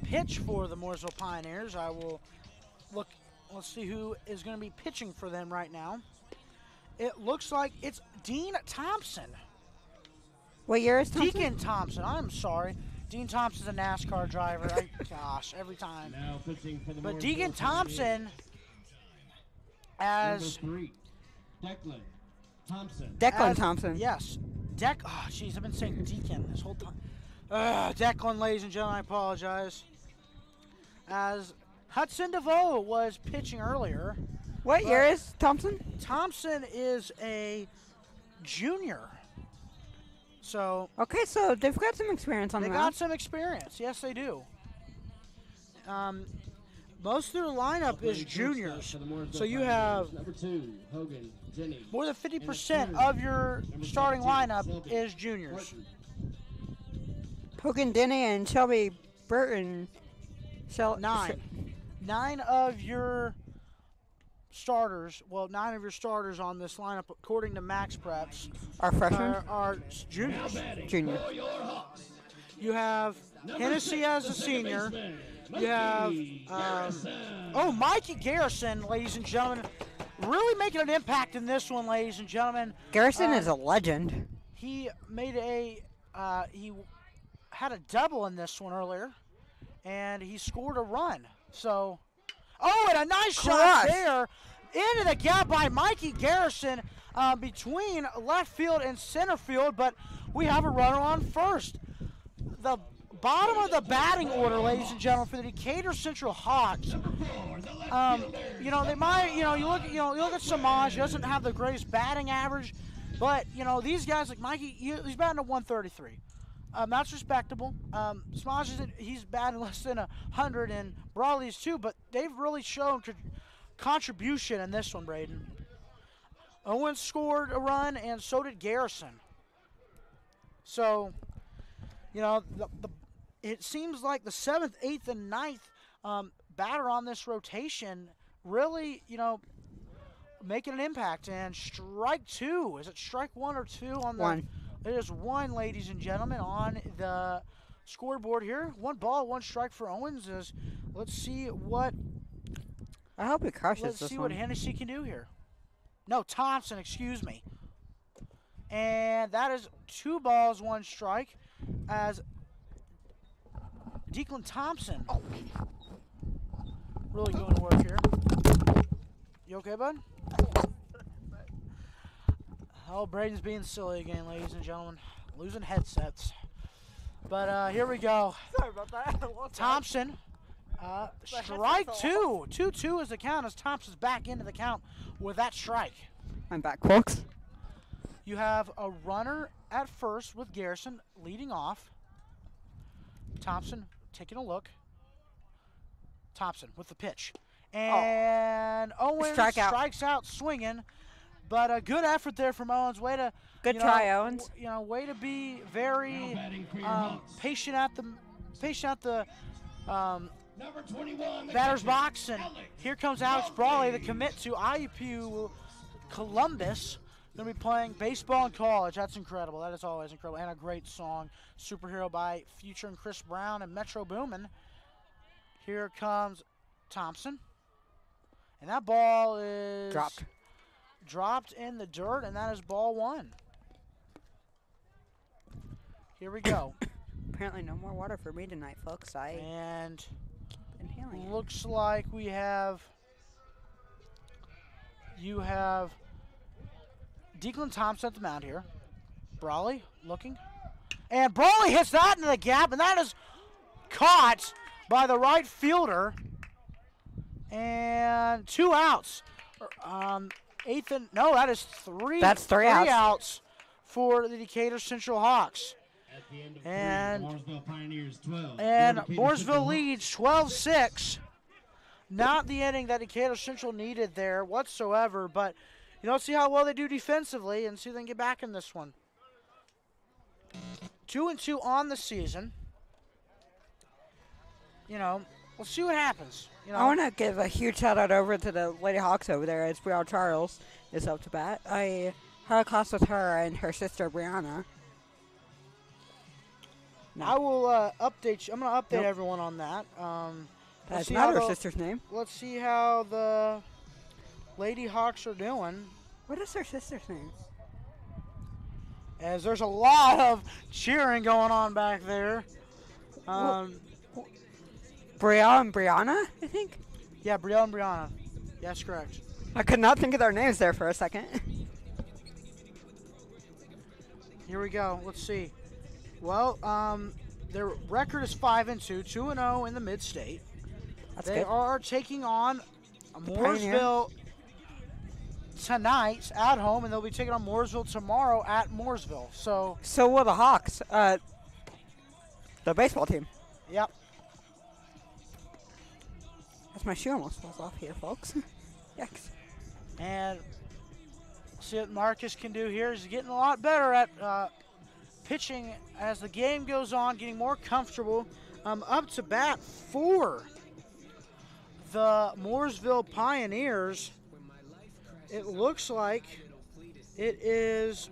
pitch for the Mooresville Pioneers. I will look. Let's see who is going to be pitching for them right now. It looks like it's Dean Thompson. What year is Thompson? Deacon Thompson. I'm sorry. Dean Thompson's a NASCAR driver. Gosh, every time. Now pitching for the But Mooresville Deacon Pioneers. Thompson as Number 3, Declan Thompson. Declan Thompson. Yes. Oh, jeez, I've been saying Deacon this whole time. Declan, ladies and gentlemen, I apologize. As Hudson DeVoe was pitching earlier. What year is Thompson? Thompson is a junior. So Okay, so they've got some experience on they the got mound. some experience. Yes, they do. Most of their lineup is juniors. So you have Number 2, Hogan Jenny. more than 50% of your starting lineup is juniors. Hogan Denny and Shelby Burton. 9 of your starters, on this lineup, according to Max Preps, Our freshmen. are juniors. Junior. You have Hennessy as a senior. You have, Mikey Garrison, ladies and gentlemen, really making an impact in this one, ladies and gentlemen. Garrison is a legend. He made he had a double in this one earlier, and he scored a run. So, and a nice shot there into the gap by Mikey Garrison between left field and center field, but we have a runner on first. The bottom of the batting order, ladies and gentlemen, for the Decatur Central Hawks. They might, you look at Samaj. He doesn't have the greatest batting average, but these guys like Mikey, he's batting a 133. That's respectable. Samaj he's batting less than 100, and Brawley's too, but they've really shown contribution in this one, Braden. Owen scored a run, and so did Garrison. So, it seems like the 7th, 8th, and 9th batter on this rotation really, making an impact. And strike 2. Is it strike 1 or 2 on the? 1. It is 1, ladies and gentlemen, on the scoreboard here. 1 ball, 1 strike for Owens. Let's see what. I hope he crushes Let's this see one. what Hennessy can do here. No, Thompson, excuse me. And that is 2 balls, 1 strike as Declan Thompson really going to work here. You okay, bud? Oh, Braden's being silly again, ladies and gentlemen. Losing headsets. But here we go. Sorry about that. Thompson, strike 2. 2-2 is the count as Thompson's back into the count with that strike. I'm back, folks. You have a runner at first with Garrison leading off. Thompson taking a look. Thompson with the pitch. And Owens strikes out swinging. But a good effort there from Owens. Way to Good try, Owens. Way to be very patient at the Number 21, batter's box. And here comes Alex Brawley, the commit to IUPU Columbus. Going to be playing baseball in college. That's incredible. That is always incredible. And a great song, Superhero by Future and Chris Brown and Metro Boomin. Here comes Thompson. And that ball is dropped in the dirt, and that is ball 1. Here we go. Apparently no more water for me tonight, folks. And inhaling. looks like you have Declan Thompson at the mound here. Brawley looking. And Brawley hits that into the gap, and that is caught by the right fielder. And 2 outs. That is 3. That's 3 outs for the Decatur Central Hawks. At the end of And Mooresville Pioneers 12. And Decatur Mooresville Central leads 12-6. Not the inning that Decatur Central needed there whatsoever, but let's see how well they do defensively and see if they can get back in this one. 2-2 on the season. We'll see what happens. I want to give a huge shout out over to the Lady Hawks over there as Brielle Charles is up to bat. I had a class with her and her sister Brianna. No. I will update you. I'm going to update Nope. everyone on that. That's not her sister's name. Let's see how the Lady Hawks are doing. What is her sister's name? As there's a lot of cheering going on back there. Brielle and Brianna, I think? Yeah, Brielle and Brianna. Yes, correct. I could not think of their names there for a second. Here we go. Let's see. Well, their record is 5-2, 2-0 in the Mid-State. They good. are taking on The Mooresville tonight at home, and they'll be taking on Mooresville tomorrow at Mooresville. So will the Hawks, the baseball team. Yep. That's my shoe almost falls off here, folks. Yikes. And see what Marcus can do here. He's getting a lot better at pitching as the game goes on, getting more comfortable. Up to bat for the Mooresville Pioneers. It looks like it is.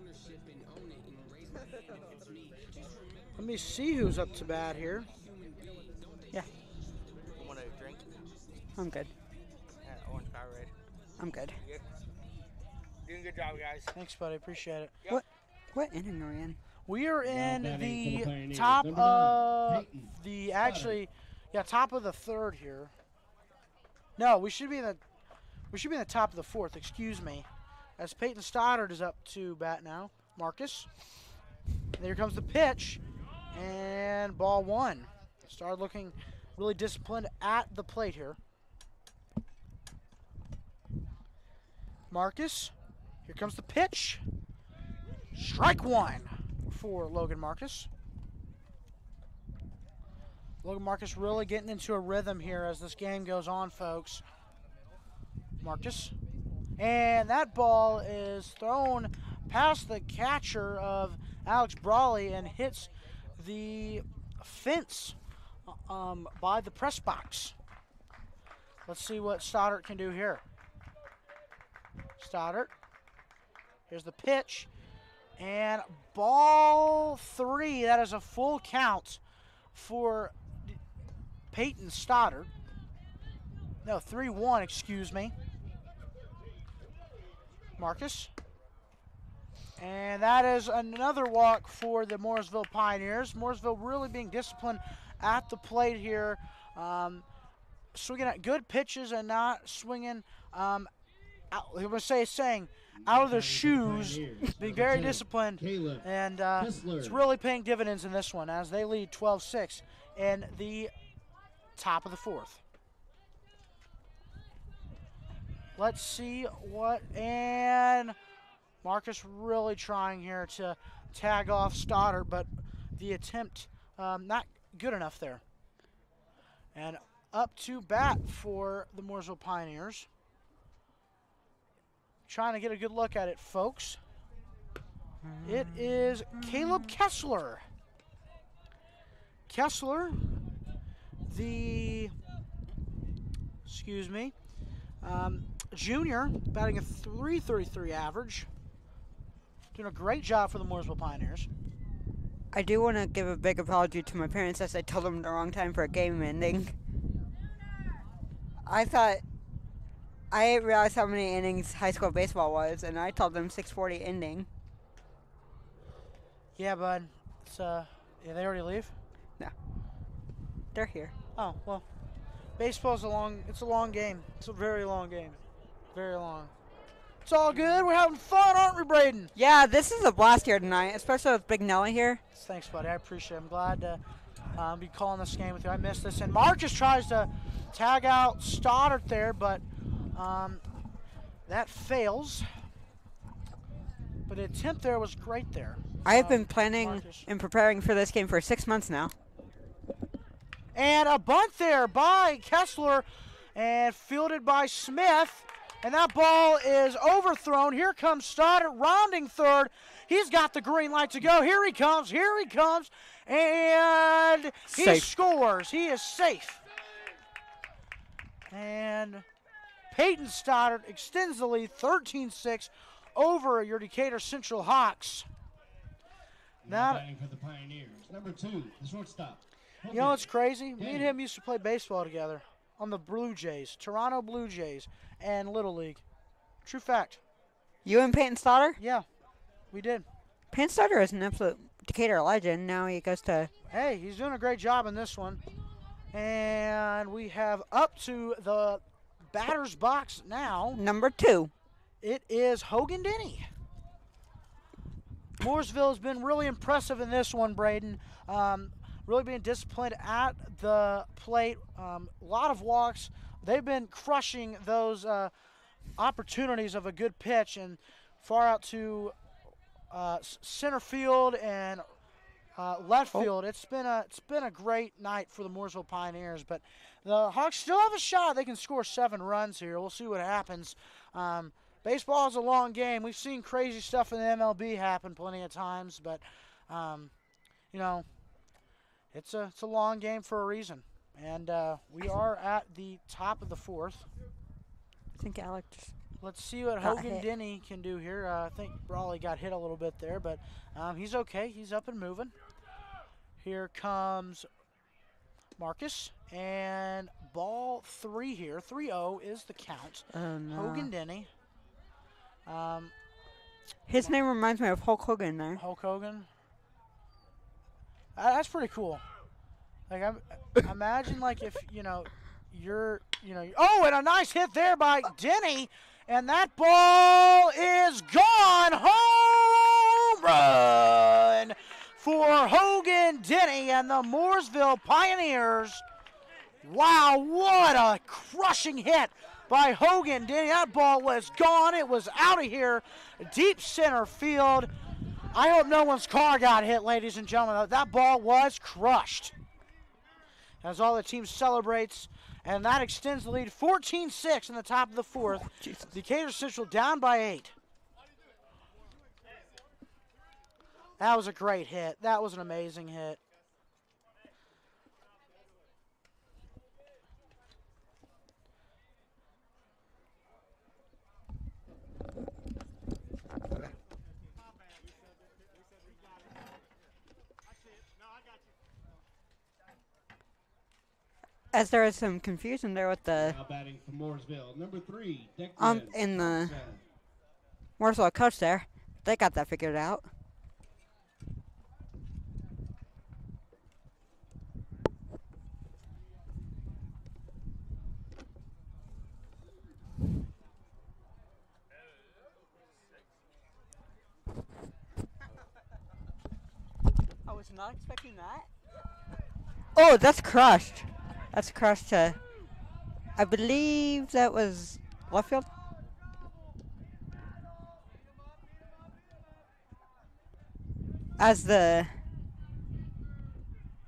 Let me see who's up to bat here. Yeah. Want a drink? I'm good. Orange Powerade. I'm good. Doing a good job, guys. Thanks, buddy. Appreciate it. Yep. What inning are we in? We are in Now batting for the the Pioneers, top number of 9, Peyton the top of the third here. No, we should be in the top of the fourth. Excuse me, as Peyton Stoddard is up to bat now. Marcus. And here comes the pitch, and ball one. Stoddard looking really disciplined at the plate here. Marcus. Here comes the pitch. Strike one for Logan Marcus. Logan Marcus really getting into a rhythm here as this game goes on, folks. Marcus. And that ball is thrown past the catcher of Alex Brawley and hits the fence by the press box. Let's see what Stoddard can do here. Stoddard. Here's the pitch. And ball three. That is a full count for Peyton Stoddard. No, 3-1, excuse me. Marcus. And that is another walk for the Mooresville Pioneers. Mooresville really being disciplined at the plate here. Swinging at good pitches and not swinging, I'm going to say saying, out of their shoes, being very disciplined. And it's really paying dividends in this one as they lead 12-6 in the top of the fourth. Let's see what, and Marcus really trying here to tag off Stoddard, but the attempt not good enough there. And up to bat for the Mooresville Pioneers. Trying to get a good look at it, folks. It is Caleb Kessler. Kessler, junior, batting a .333 average. Doing a great job for the Mooresville Pioneers. I do want to give a big apology to my parents as I told them the wrong time for a game ending. I didn't realize how many innings high school baseball was, and I told them 6:40 ending. Yeah, bud. It's yeah, they already leave? No. They're here. Oh, well. Baseball's a long game. It's a very long game. Very long. It's all good. We're having fun, aren't we, Braden? Yeah, this is a blast here tonight, especially with Big Nelly here. Thanks, buddy. I appreciate it. I'm glad to be calling this game with you. I missed this. And Marcus tries to tag out Stoddard there, but that fails. But the attempt there was great there. I have been planning Marcus. and preparing for this game for 6 months now. And a bunt there by Kessler and fielded by Smith. And that ball is overthrown. Here comes Stoddard rounding third. He's got the green light to go. Here he comes. Here he comes. And he Safe. scores. He is safe. And Peyton Stoddard extends the lead 13-6 over your Decatur Central Hawks. Now batting for the Pioneers. Number 2, the shortstop. You know what's crazy? Me and him used to play baseball together on the Blue Jays, Toronto Blue Jays, and Little League. True fact. You and Peyton Stoddard? Yeah, we did. Peyton Stoddard is an absolute Decatur legend. Now he goes to... Hey, he's doing a great job in this one. And we have up to the batter's box now. Number 2. It is Hogan Denny. Mooresville has been really impressive in this one, Braden. Really being disciplined at the plate. A lot of walks. They've been crushing those opportunities of a good pitch and far out to center field and left field. It's been a great night for the Mooresville Pioneers, but the Hawks still have a shot. They can score 7 runs here. We'll see what happens. Baseball is a long game. We've seen crazy stuff in the MLB happen plenty of times, but you know, it's a long game for a reason. And we are at the top of the 4th. I think Alex... Let's see what Hogan Denny can do here. I think Brawley got hit a little bit there, but he's okay. He's up and moving. Here comes Marcus, and ball 3 here. 3-0 is the count. No. Hogan Denny. His name reminds me of Hulk Hogan there. Hulk Hogan. That's pretty cool. Like, imagine like if oh, and a nice hit there by Denny, and that ball is gone. Home run for Hogan Denny and the Mooresville Pioneers. Wow, what a crushing hit by Hogan Denny. That ball was gone. It was out of here, deep center field. I hope no one's car got hit, ladies and gentlemen. That ball was crushed. As all the team celebrates, and that extends the lead 14-6 in the top of the 4th. Decatur Central down by 8. That was a great hit. That was an amazing hit. As there is some confusion there with the... Now batting for Mooresville. Number 3, Decatur. In the Mooresville coach there. They got that figured out. I was not expecting that. Oh, that's crushed. That's crushed to, I believe that was left field. As the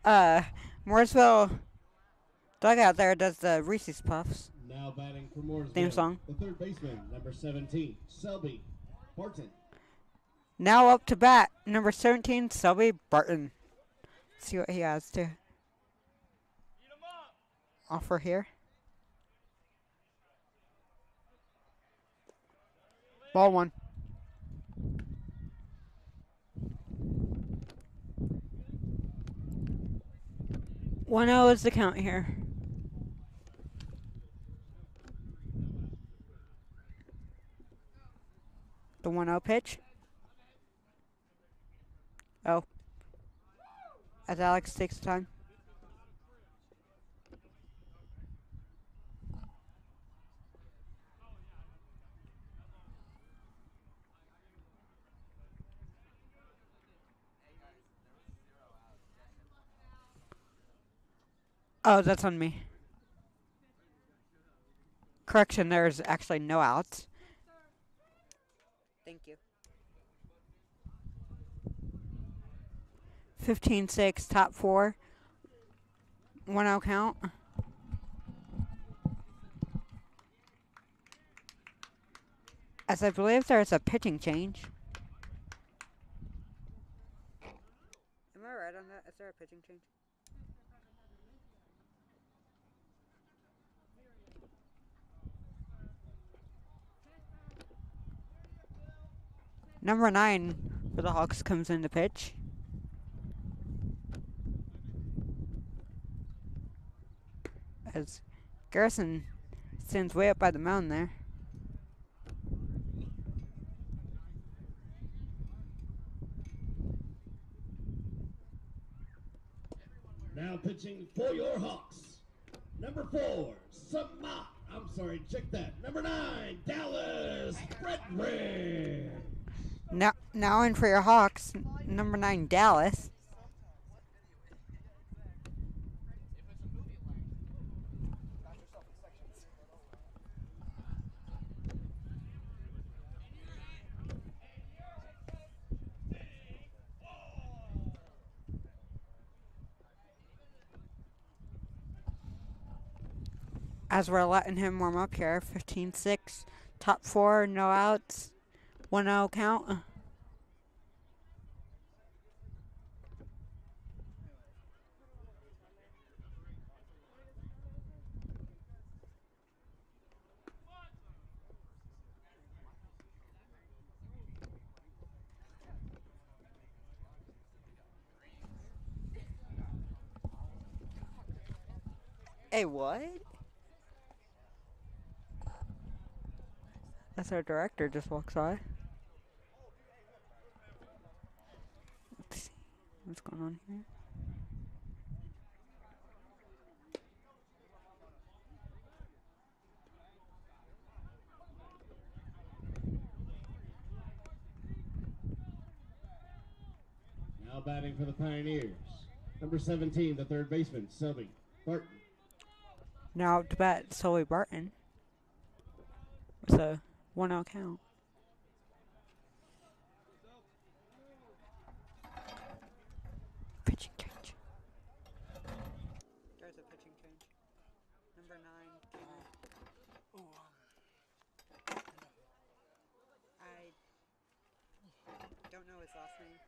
Mooresville dugout there does the Reese's Puffs. Now batting for Mooresville. Theme song. The third baseman, number 17, Selby Barton. Now up to bat, number 17, Selby Barton. Let's see what he has to offer here. Ball 1. One 0 is the count here. The 1-0 pitch. Oh. As Alex takes the time. Oh, that's on me. Correction, there's actually no outs. Thank you. 15-6, top 4. 1-0 count. As I believe there's a pitching change. Am I right on that? Is there a pitching change? Number 9 for the Hawks comes in to pitch. because Garrison stands way up by the mountain there. Now pitching for your Hawks. Number 4, check that. Number 9, Dallas Frederick. Now in for your Hawks, number 9, Dallas. As we're letting him warm up here, 15-6, top 4, no outs, 1-0 count. Hey, what? That's our director just walks by. Let's see what's going on here. Now batting for the Pioneers. Number 17, the third baseman, Selby Barton. Now up to bat, Sully Barton. With a 1-0 count. Pitching change. There's a pitching change. Number 9 came in. I don't know his last name.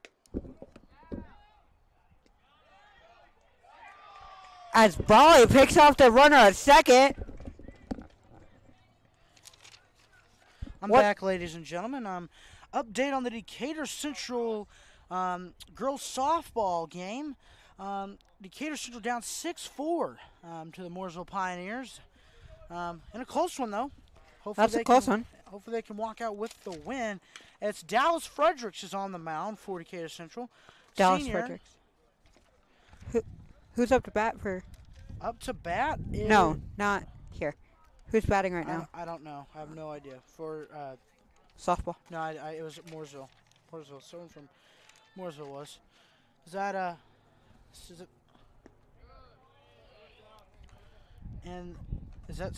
As Bali picks off the runner at second. I'm back, ladies and gentlemen. Update on the Decatur Central girls softball game. Decatur Central down 6-4 to the Mooresville Pioneers. In a close one, though. Hopefully That's a close one. Hopefully they can walk out with the win. It's Dallas Fredericks is on the mound for Decatur Central. Dallas Senior. Fredericks. Who's up to bat for? Up to bat is... No, not here. Who's batting right now? I don't know. I have no idea. For Softball. no, it was Mooresville. Someone from Mooresville was. Is that is it? And is that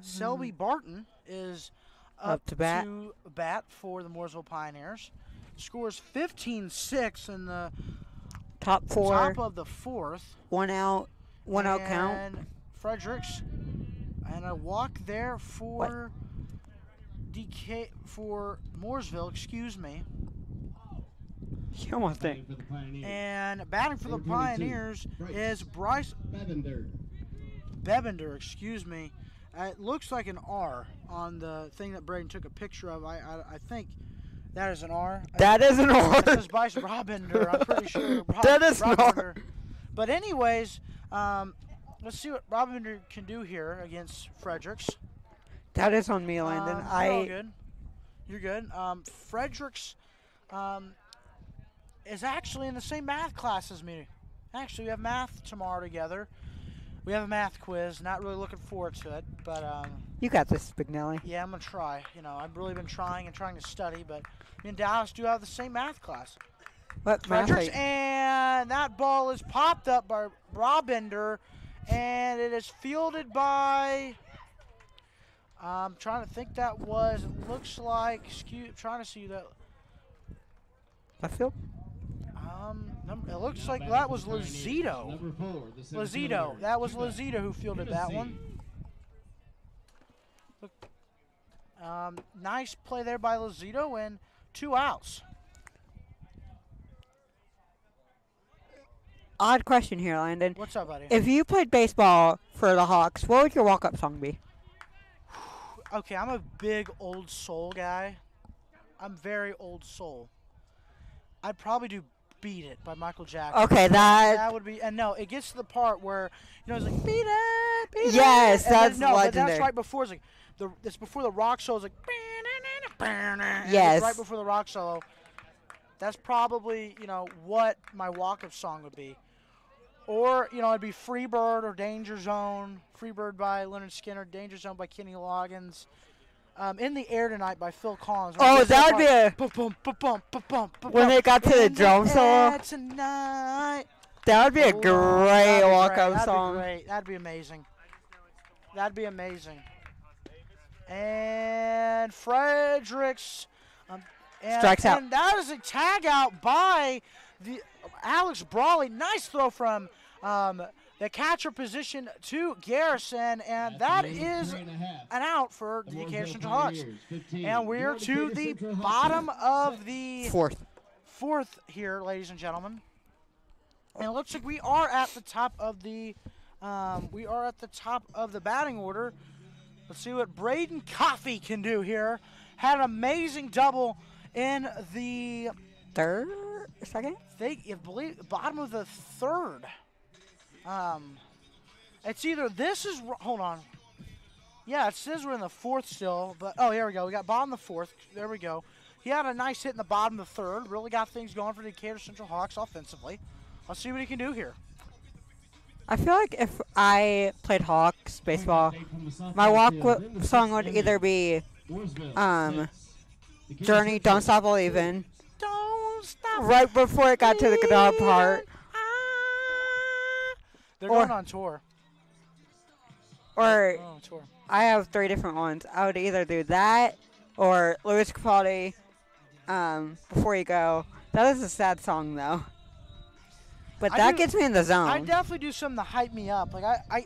Selby Barton is Up to bat. For the Mooresville Pioneers. Scores 15-6 in the Top 4. top of the fourth. 1 out. 1-0 count. And Fredericks. And a walk there for for Mooresville, excuse me. You almost did. And batting for the Pioneers is Bryce Bevender, excuse me. It looks like an R on the thing that Braden took a picture of. I think that is an R. That is an R. This is Bryce Robender. I'm pretty sure. That is an R. But anyways, let's see what Robender can do here against Fredericks. That is on me, Landon. You're all good. You're good. Fredericks is actually in the same math class as me. Actually, we have math tomorrow together. We have a math quiz. Not really looking forward to it, but You got this, Spignelli. yeah, I'm gonna try. You know, I've really been trying to study, but me and Dallas do have the same math class. What math? Fredericks, and that ball is popped up by Robender, and it is fielded by. I'm trying to think that was. It looks like. Trying to see that. Left field? It looks like that was Lozito. Lozito. That was Lozito who fielded that one. Look, nice play there by Lozito, and 2 outs. Odd question here, Landon. What's up, buddy? If you played baseball for the Hawks, what would your walk-up song be? Okay, I'm a big old soul guy. I'm very old soul. I'd probably do Beat It by Michael Jackson. Okay, That would be, and no, it gets to the part where, it's like, beat it, beat Yes, it. that's no, legendary. but that's right before, it's like, it's before the rock solo. It's like, Yes. it's right before the rock solo. That's probably, what my walk-up song would be. Or, it'd be Freebird or Danger Zone. Freebird by Leonard Skinner, Danger Zone by Kenny Loggins. In the Air Tonight by Phil Collins. Oh, that would be a... When they got to the drum solo. Tonight. That would be a great walk-up song. That'd be amazing. That'd be amazing. And Fredericks. Strikes out. And that is a tag out by the Alex Brawley. Nice throw from the catcher position to Garrison, and that is an out for the Decatur Central Hawks. And we're to the bottom of the fourth here, ladies and gentlemen. And it looks like we are at the top of the batting order. Let's see what Braden Coffey can do here. Had an amazing double in the second? I believe bottom of the third. It's either hold on. Yeah, it says we're in the fourth still, but here we go. We got bottom of the fourth. There we go. He had a nice hit in the bottom of the third. Really got things going for the Decatur Central Hawks offensively. Let's see what he can do here. I feel like if I played Hawks baseball, my walk song would either be Journey, Don't Stop Believin'. Don't stop. Right before it got to the guitar part. They're going on tour. Or I have 3 different ones. I would either do that or Louis Capaldi, Before You Go. That is a sad song though. But that gets me in the zone. I definitely do something to hype me up. Like I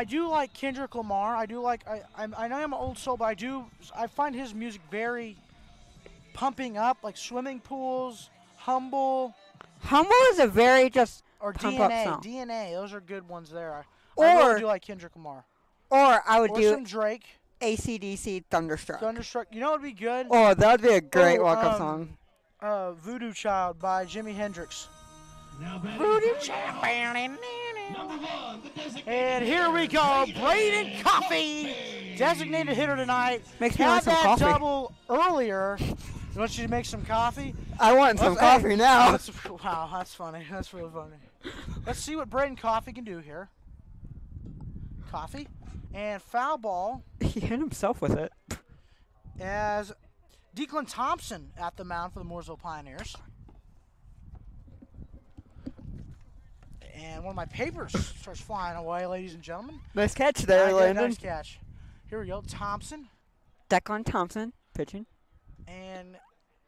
do like Kendrick Lamar. I do like I know I'm an old soul, but I find his music very pumping up, like Swimming Pools, Humble. Humble is a very just or pump DNA. up song. DNA, those are good ones there. Or I really do like Kendrick Lamar. Or I would do some Drake. AC/DC Thunderstruck. You know what would be good? Oh, that would be a great walk-up song. Voodoo Child by Jimi Hendrix. Voodoo Child. And here we go, Braden Coffey, designated hitter tonight. Makes me want some coffee. coffee. Had that double earlier. You want you to make some coffee? I want some coffee now. Wow, that's funny. That's really funny. Let's see what Braden Coffey can do here. Coffey. And foul ball. He hit himself with it. As Declan Thompson at the mound for the Mooresville Pioneers. And one of my papers starts flying away, ladies and gentlemen. Nice catch there, Landon. Nice catch. Here we go. Thompson. Declan Thompson pitching. And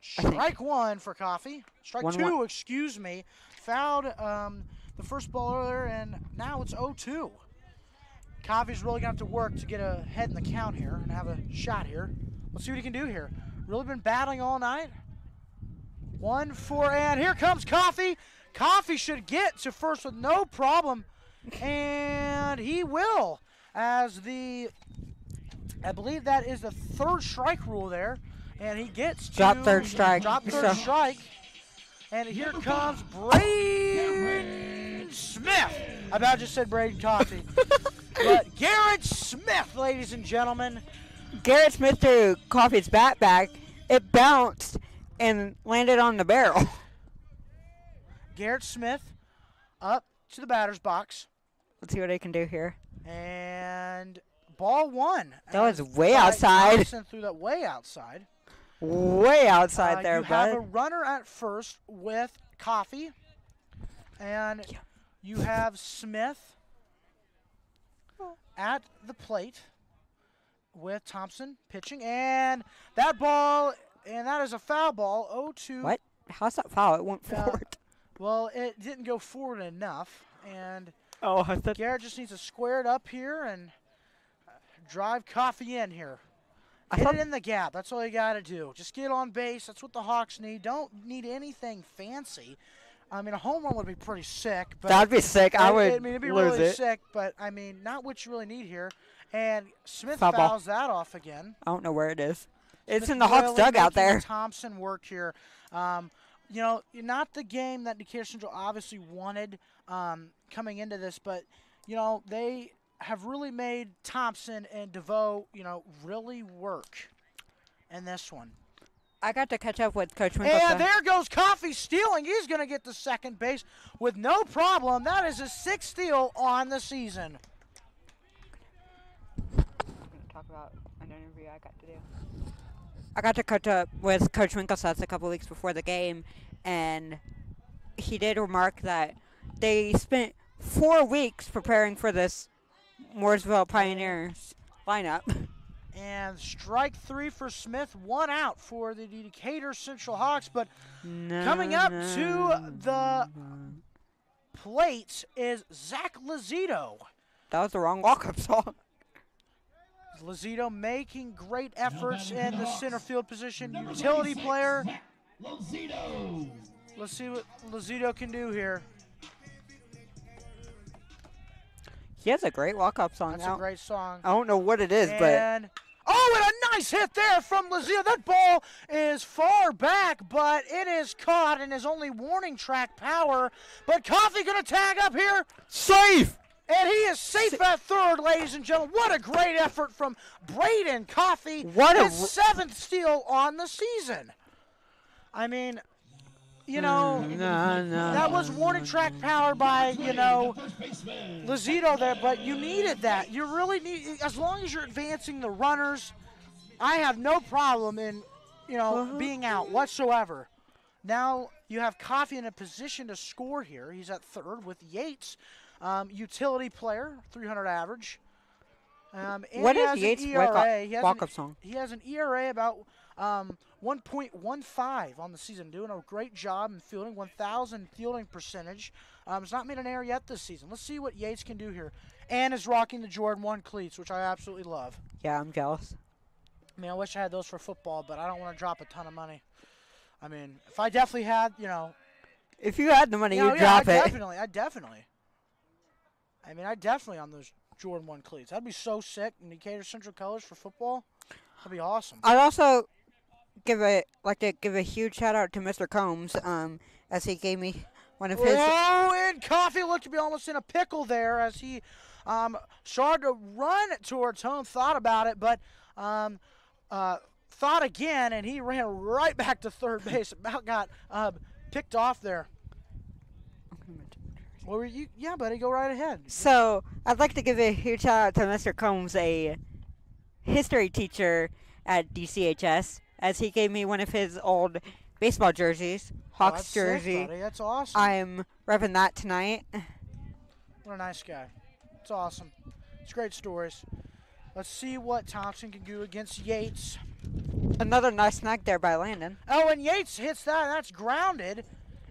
strike one for Coffey. Strike two, excuse me. Fouled the first ball earlier, and now it's 0-2. Coffey's really going to have to work to get ahead in the count here and have a shot here. Let's see what he can do here. Really been battling all night. 1-4, and here comes Coffey. Coffey should get to first with no problem, and he will, as I believe that is the third strike rule there, and he gets to drop third strike. And here comes Braden Smith. I about just said Braden Coffey. But Garrett Smith, ladies and gentlemen. Garrett Smith threw Coffey's bat back. It bounced and landed on the barrel. Garrett Smith up to the batter's box. Let's see what he can do here. And ball one. That was way outside. Thompson threw that way outside. Way outside there, you bud. You have a runner at first with Coffey. And you have Smith at the plate with Thompson pitching. And that ball, and that is a foul ball, 0-2. What? How's that foul? It went forward. Well, it didn't go forward enough. And I Garrett just needs to square it up here and drive Coffey in here. Hit it in the gap. That's all you got to do. Just get on base. That's what the Hawks need. Don't need anything fancy. I mean, a home run would be pretty sick. But that'd be sick. it'd be really sick, but, I mean, not what you really need here. And Smith fouls that off again. I don't know where it is. It's in the Hawks dugout there. Thompson work here. you know, not the game that Decatur Central obviously wanted coming into this, but, you know, they have really made Thompson and DeVoe, you know, really work in this one. I got to catch up with Coach Winkleson. And there goes Coffee stealing. He's going to get to second base with no problem. That is his 6th steal on the season. I'm going to talk about an interview I got to do. I got to catch up with Coach Winkleson a couple weeks before the game, and he did remark that they spent 4 weeks preparing for this Mooresville Pioneers lineup. And strike 3 for Smith, 1 out for the Decatur Central Hawks. But coming up to the plate is Zach Lazito. That was the wrong walk-up song. Lazito making great efforts in the center field position. Utility player. Let's see what Lazito can do here. He has a great walk-up song. That's a great song. I don't know what it is, but... Oh, and a nice hit there from Lazio. That ball is far back, but it is caught and is only warning track power. But Coffee going to tag up here. Safe! And he is safe at third, ladies and gentlemen. What a great effort from Braden Coffee. What his 7th steal on the season. I mean, you know, that was warning track power by, you know, Lazito there, but you needed that. You really need, as long as you're advancing the runners, I have no problem in, you know, being out whatsoever. Now you have Coffee in a position to score here. He's at third with Yates, utility player, 300 average. What is Yates' walk-up song? He has an ERA about 1.15 on the season, doing a great job in fielding, 1,000 fielding percentage. He's not made an error yet this season. Let's see what Yates can do here. And is rocking the Jordan 1 cleats, which I absolutely love. Yeah, I'm jealous. I mean, I wish I had those for football, but I don't want to drop a ton of money. I mean, if I definitely had, you know. If you had the money, you'd drop it. I'd definitely. I mean, I'd definitely on those Jordan 1 cleats. That'd be so sick. In Decatur Central colors for football. That'd be awesome. I'd also give a huge shout out to Mr. Combs, as he gave me one of his. Oh, and Coffee looked to be almost in a pickle there as he started to run towards home. Thought about it, but thought again, and he ran right back to third base. About got picked off there. What were you? Yeah, buddy, go right ahead. So I'd like to give a huge shout out to Mr. Combs, a history teacher at DCHS, as he gave me one of his old baseball jerseys, Hawks jersey. Sick, buddy. That's awesome. I'm repping that tonight. What a nice guy. It's awesome. It's great stories. Let's see what Thompson can do against Yates. Another nice snag there by Landon. Oh, and Yates hits that. That's grounded.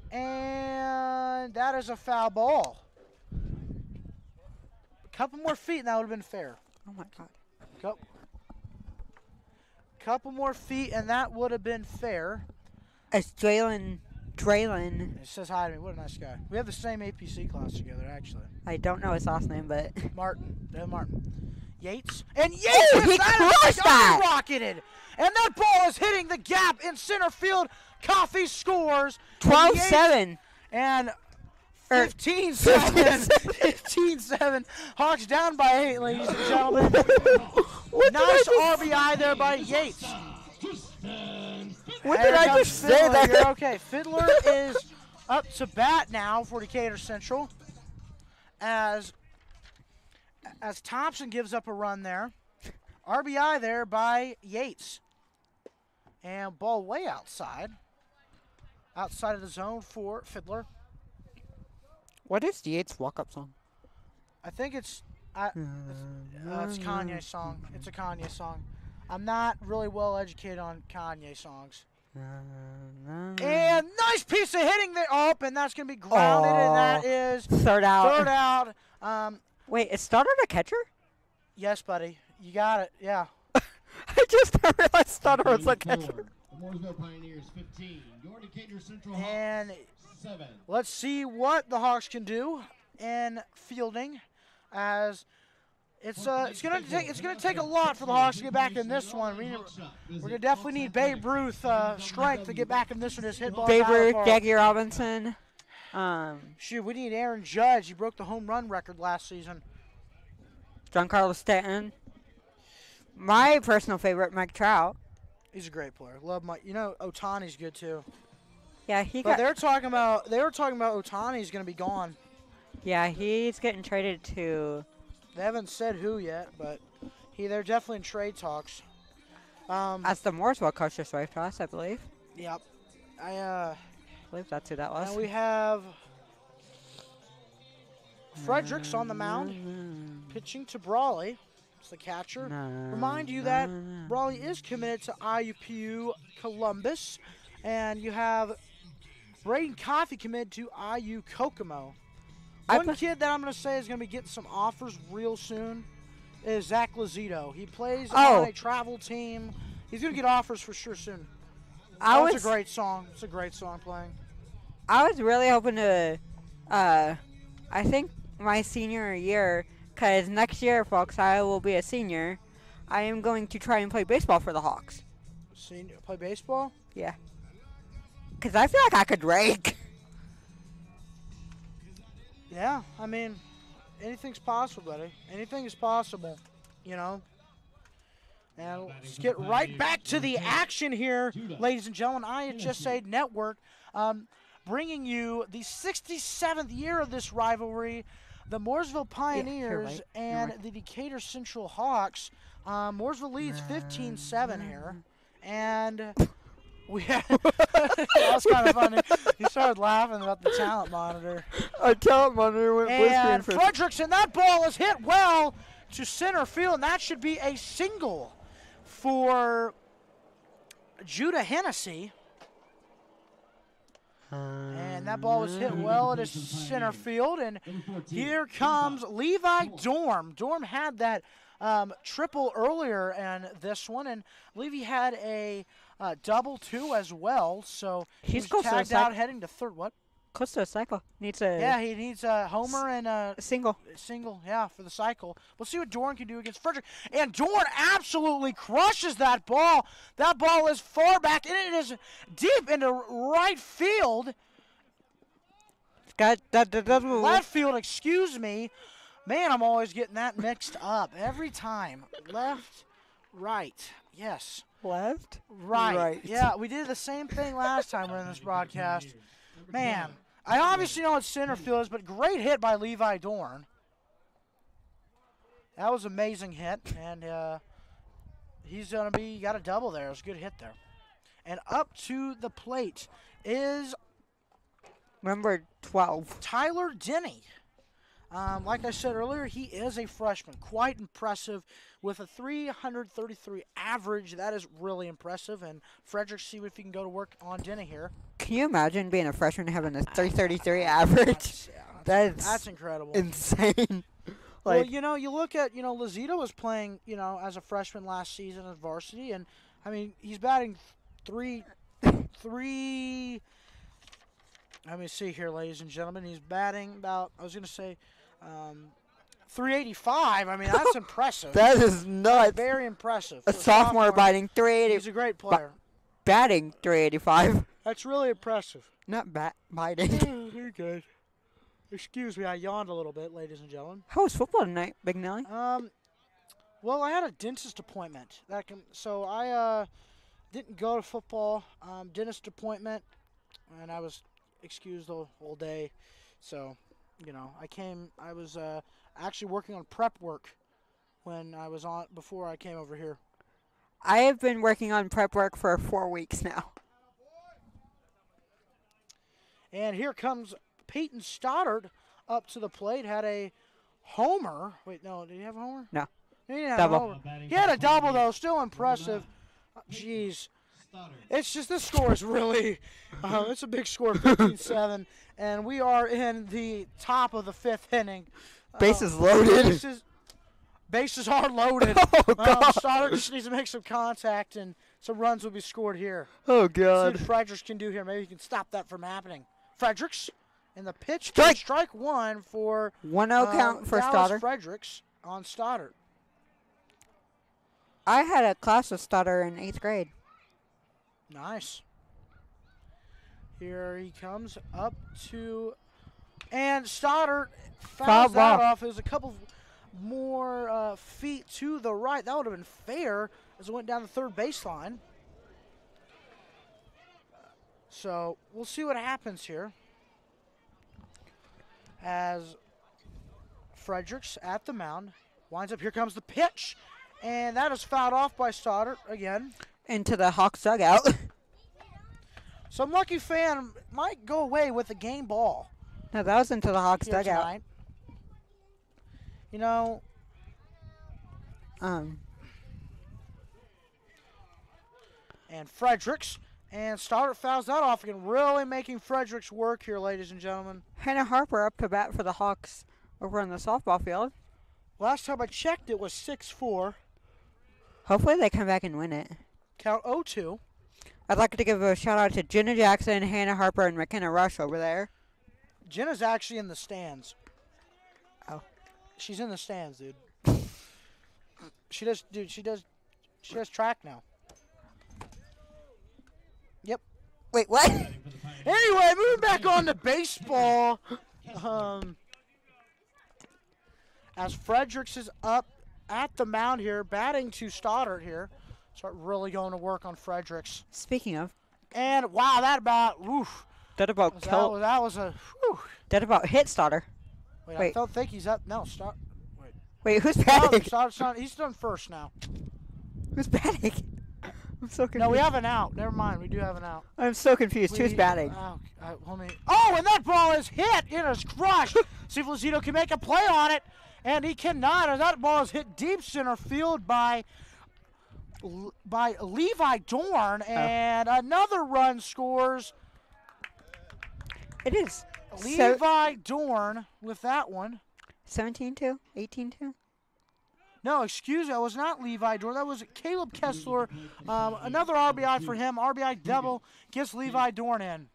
And that is a foul ball. A couple more feet and that would have been fair. Oh, my God. Couple more feet and that would have been fair. It's Draylen. It says hi to me. What a nice guy. We have the same APC class together, actually. I don't know his last name, but... Martin. Yates. And Yates he crushed that! Rocketed. And that ball is hitting the gap in center field. Coffee scores. 12-7. And 15-7. 15-7. Hawks down by 8, ladies and gentlemen. Nice RBI there by Yates. What did I just say there? You're okay. Fiddler is up to bat now for Decatur Central. As Thompson gives up a run there. RBI there by Yates. And ball way outside. Outside of the zone for Fiddler. What is Yates' walk-up song? I think it's Kanye's song. It's a Kanye song. I'm not really well educated on Kanye songs. And nice piece of hitting there. Oh, and that's going to be grounded, and that is third out. Third out. Wait, is Stoddard a catcher? Yes, buddy. You got it. Yeah. I just realized Stoddard was a catcher. Mooresville Pioneers 15. Your Decatur Central and Hawks 7. Let's see what the Hawks can do in fielding as It's gonna take a lot for the Hawks to get back in this one. We're gonna definitely need Babe Ruth strength to get back in this one. Just hit ball. Babe Ruth, Jackie Robinson. Shoot, we need Aaron Judge. He broke the home run record last season. Giancarlo Stanton. My personal favorite, Mike Trout. He's a great player. Love Mike. You know, Otani's good too. Yeah, they were talking about Otani's gonna be gone. Yeah, he's getting traded to. They haven't said who yet, but they're definitely in trade talks. As the Mooresville coach just waved to us, I believe. Yep. I believe that's who that was. And we have Fredericks on the mound, pitching to Brawley. It's the catcher. Remind you that Brawley is committed to IUPU Columbus, and you have Braden Coffey committed to IU Kokomo. One kid that I'm going to say is going to be getting some offers real soon is Zach Lazito. He plays on a travel team. He's going to get offers for sure soon. It's a great song. It's a great song playing. I was really hoping to, I think my senior year, because next year, folks, I will be a senior. I am going to try and play baseball for the Hawks. Senior, play baseball? Yeah. Because I feel like I could rake. Yeah, I mean, anything's possible, buddy. Anything is possible, you know. And let's get right back to the action here, ladies and gentlemen. IHSA Network bringing you the 67th year of this rivalry. The Mooresville Pioneers and the Decatur Central Hawks. Mooresville leads 15-7 here. And we had that was kind of funny. He started laughing about the talent monitor. Our talent monitor went and Fredericks, and that ball is hit well to center field, and that should be a single for Judah Hennessy. And that ball was hit well at his center field, and here comes Levi Dorm. Dorm had that triple earlier in this one, and I believe he had a double too as well. So he's tagged out heading to third. What? Close to a cycle. He needs a homer and a single. Single, yeah, for the cycle. We'll see what Dorn can do against Frederick. And Dorn absolutely crushes that ball. That ball is far back, and it is deep into right field. Left field, excuse me. Man, I'm always getting that mixed up every time. Left, right, yes. Left, right. Yeah, we did the same thing last time we were in this broadcast. Man, I obviously know what center field is, but great hit by Levi Dorn. That was an amazing hit, and he's going to be, got a double there. It was a good hit there. And up to the plate is number 12, Tyler Denny. Like I said earlier, he is a freshman. Quite impressive with a 333 average. That is really impressive. And Frederick, see if he can go to work on Denny here. Can you imagine being a freshman having a 333 average? That's incredible. Insane. Well, you look at, Lazito was playing, as a freshman last season as varsity. And, I mean, he's batting three. Let me see here, ladies and gentlemen. He's batting about, 385. I mean, that's impressive. That is nuts. Very impressive. A sophomore batting 380. He's a great player. Batting 385. That's really impressive. Not biting. You're good. Excuse me, I yawned a little bit, ladies and gentlemen. How was football tonight, Big Nelly? Well, I had a dentist appointment. So I didn't go to football. Dentist appointment, and I was excused the whole day. So, I was actually working on prep work when I was on before I came over here. I have been working on prep work for 4 weeks now. And here comes Peyton Stoddard up to the plate. Had a homer. Wait, no, did he have a homer? No. He didn't have a homer. He had a double, though. Still impressive. Jeez. It's just this score is really, it's a big score, 15-7. And we are in the top of the fifth inning. Bases loaded. Bases are loaded. Oh, God. Stoddard just needs to make some contact, and some runs will be scored here. Oh, God. See what Fredericks can do here. Maybe he can stop that from happening. Fredericks in the pitch. Strike 1 for 1-0 count for Dallas Stoddard. Fredericks. on Stoddard. I had a class with Stoddard in 8th grade. Nice. Here he comes up to, and Stoddard fouls that off. It was a couple more feet to the right. That would have been fair as it went down the third baseline. So we'll see what happens here. As Fredericks at the mound winds up. Here comes the pitch, and that is fouled off by Stoddard again. Into the Hawks dugout. Some lucky fan might go away with a game ball. No, that was into the Hawks dugout. Tonight. You know, and Fredericks, and Stoddard fouls that off again, really making Fredericks work here, ladies and gentlemen. Hannah Harper up to bat for the Hawks over on the softball field. Last time I checked, it was 6-4. Hopefully they come back and win it. Count 0-2. I'd like to give a shout out to Jenna Jackson, Hannah Harper, and McKenna Rush over there. Jenna's actually in the stands. Oh. She's in the stands, dude. She does track now. Yep. Wait, what? Anyway, moving back on to baseball. As Fredericks is up at the mound here, batting to Stoddard here. Start really going to work on Fredericks. Speaking of. And wow, that about, oof. That about killed. That was a, whew. That about hit Stoddard. Wait, I don't think he's up. No, Stoddard. Wait, who's batting? No, he's done first now. Who's batting? I'm so confused. No, we have an out. Never mind, we do have an out. I'm so confused. Who's batting? Oh, and that ball is hit. It is crushed. See if Lozito can make a play on it. And he cannot. As that ball is hit deep center field by Levi Dorn. And another run scores. It is. Levi Dorn with that one. 17-2? 18-2? No, excuse me. It was not Levi Dorn. That was Caleb Kessler. Another RBI for him. RBI double gets Levi Dorn in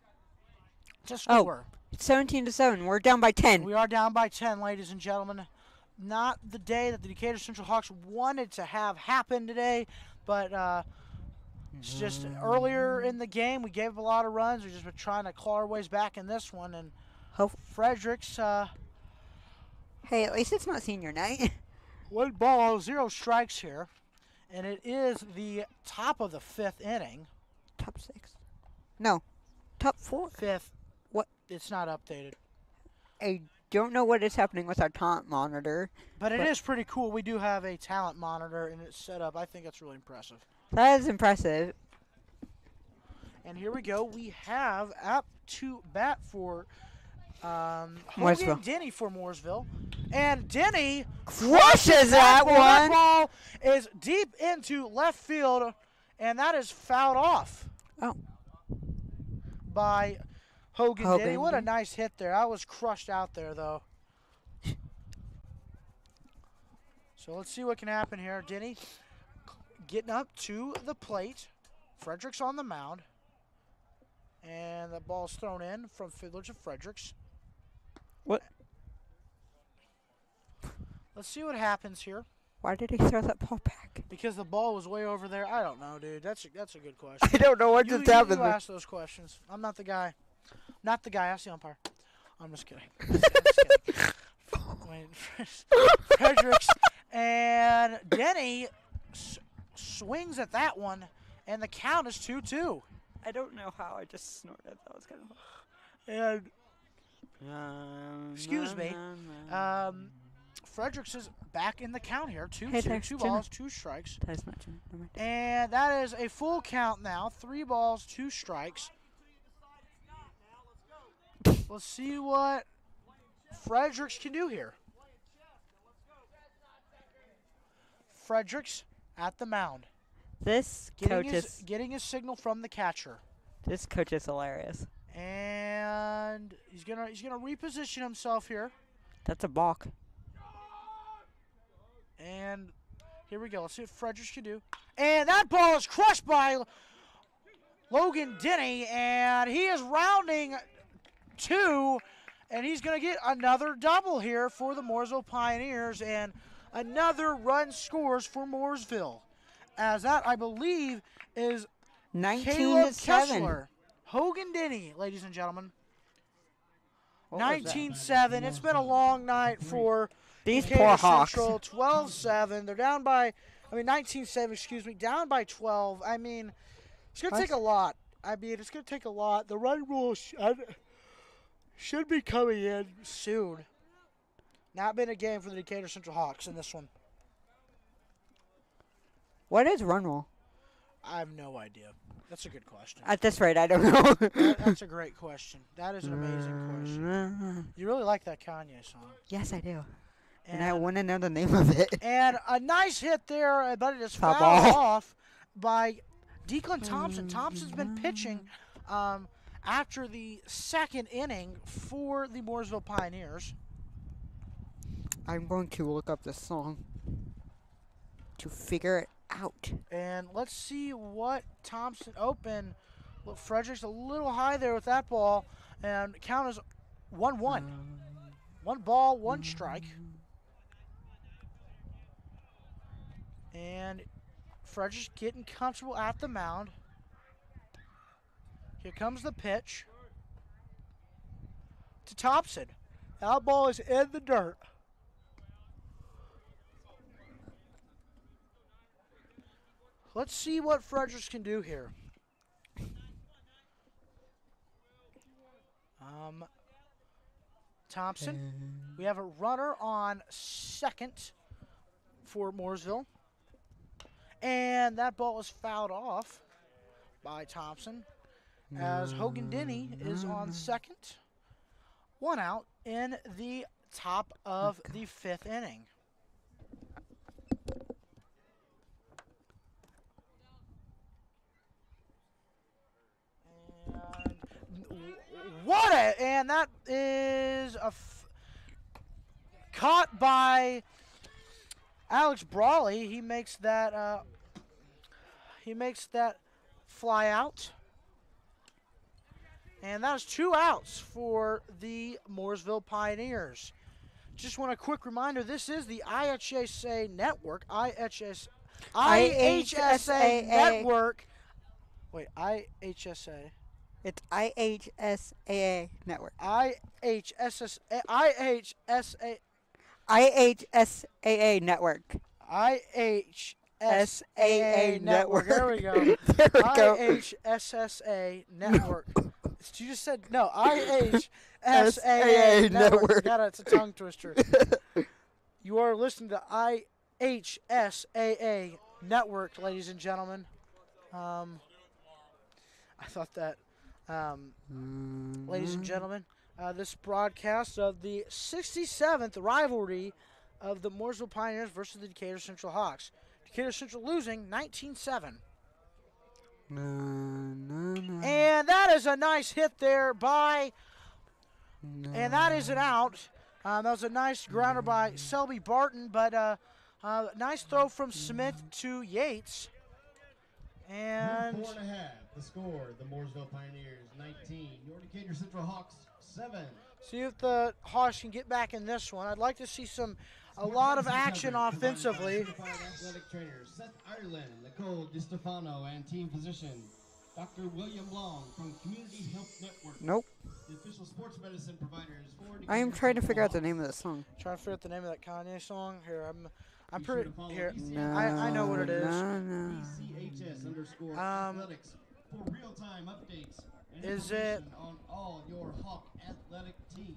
to score. Oh, 17-7. We're down by 10. We are down by 10, ladies and gentlemen. Not the day that the Decatur Central Hawks wanted to have happen today, but it's just earlier in the game we gave up a lot of runs. We've just been trying to claw our ways back in this one, and Fredericks. Hey, at least it's not senior night. 1 ball, 0 strikes here, and it is the top of the 5th inning. Top 6. No, top 4. 5th. What? It's not updated. I don't know what is happening with our talent monitor. But it is pretty cool. We do have a talent monitor, and it's set up. I think that's really impressive. That is impressive. And here we go. We have up to bat for Mooresville. Denny for Mooresville. And Denny crushes that one. That ball is deep into left field, and that is fouled off. Oh. By Hogan Denny. What a nice hit there. I was crushed out there, though. So let's see what can happen here. Denny getting up to the plate. Fredericks on the mound. And the ball's thrown in from Fiddler to Fredericks. What? Let's see what happens here. Why did he throw that ball back? Because the ball was way over there. I don't know, dude. That's a good question. I don't know what just happened. You ask those questions. I'm not the guy. Not the guy. That's the umpire. I'm just kidding. Fredericks and Denny swings at that one, and the count is 2-2. I don't know how. I just snorted. That was kind of. And excuse me. Fredericks is back in the count here. 2-2. 2 balls, 2 strikes. That's much. And that is a full count now. 3 balls, 2 strikes. Let's see what Fredericks can do here. Fredericks at the mound. This getting his signal from the catcher. This coach is hilarious. And he's gonna reposition himself here. That's a balk. And here we go. Let's see what Fredericks can do. And that ball is crushed by Logan Denny, and he is rounding 2, and he's going to get another double here for the Mooresville Pioneers. And another run scores for Mooresville. As that, I believe, is 19 to 7. Kessler. Hogan Denny, ladies and gentlemen. What was that? 19-7. It's been a long night for These Decatur poor Hawks. Central. 12-7. They're down by, 19-7, excuse me, down by 12. I mean, it's going to take a lot. It's going to take a lot. The run rule should be coming in soon. Not been a game for the Decatur Central Hawks in this one. What is run roll? I have no idea. That's a good question. At this rate, I don't know. That's a great question. That is an amazing question. You really like that Kanye song. Yes, I do. And I want to know the name of it. And a nice hit there, but it is Foul fouled ball. off by Declan Thompson. Thompson's been pitching after the second inning for the Mooresville Pioneers. I'm going to look up this song to figure it out. And let's see what Thompson open. Look, Frederick's a little high there with that ball. And count is 1-1. 1 ball, 1 strike. And Frederick's getting comfortable at the mound. Here comes the pitch to Thompson. That ball is in the dirt. Let's see what Fredericks can do here. Thompson. We have a runner on second for Mooresville. And that ball is fouled off by Thompson as Hogan Denny is on second. 1 out in the top of the 5th inning. And that is caught by Alex Brawley. He makes that fly out. And that is 2 outs for the Mooresville Pioneers. Just want a quick reminder, this is the IHSA Network. IHSA Network. Wait, IHSA. It's IHSAA Network. IHSAA Network. IHSAA Network. There we go. There we go. IHSSA Network. You just said, no, IHSAA Network. It's a tongue twister. You are listening to IHSAA Network, ladies and gentlemen. I thought that, ladies and gentlemen, this broadcast of the 67th rivalry of the Mooresville Pioneers versus the Decatur Central Hawks. Decatur Central losing 19-7. And that is a nice hit there by, and that is an out. That was a nice grounder by Selby Barton, but nice throw from Smith to Yates. And 4.5, the score, the Mooresville Pioneers 19, your Decatur Central Hawks 7. See if the Hawks can get back in this one. I'd like to see a lot of action offensively. Athletic trainers Seth Ireland, Nicole DiStefano, and team physician Dr. William Long from Community Health Network. Nope. The official sports medicine providers for I am trying to figure out the name of the song. Trying to figure out the name of that Kanye song. Here, I'm pretty here. I know what it is. BCHS_athletics for real-time updates and Is it on all your Hawk athletic teams.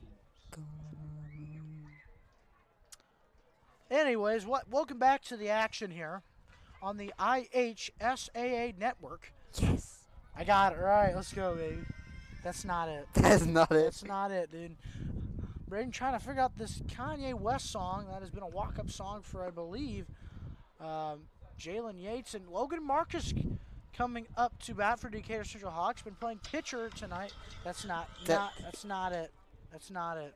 Anyways, welcome back to the action here on the IHSAA Network. Yes. I got it right. Let's go, baby. That's not it. That's not it. That's not it, dude. Braden trying to figure out this Kanye West song that has been a walk-up song for, I believe, Jalen Yates and Logan Marcus coming up to bat for Decatur Central Hawks. Been playing pitcher tonight. That's not it. That's not it.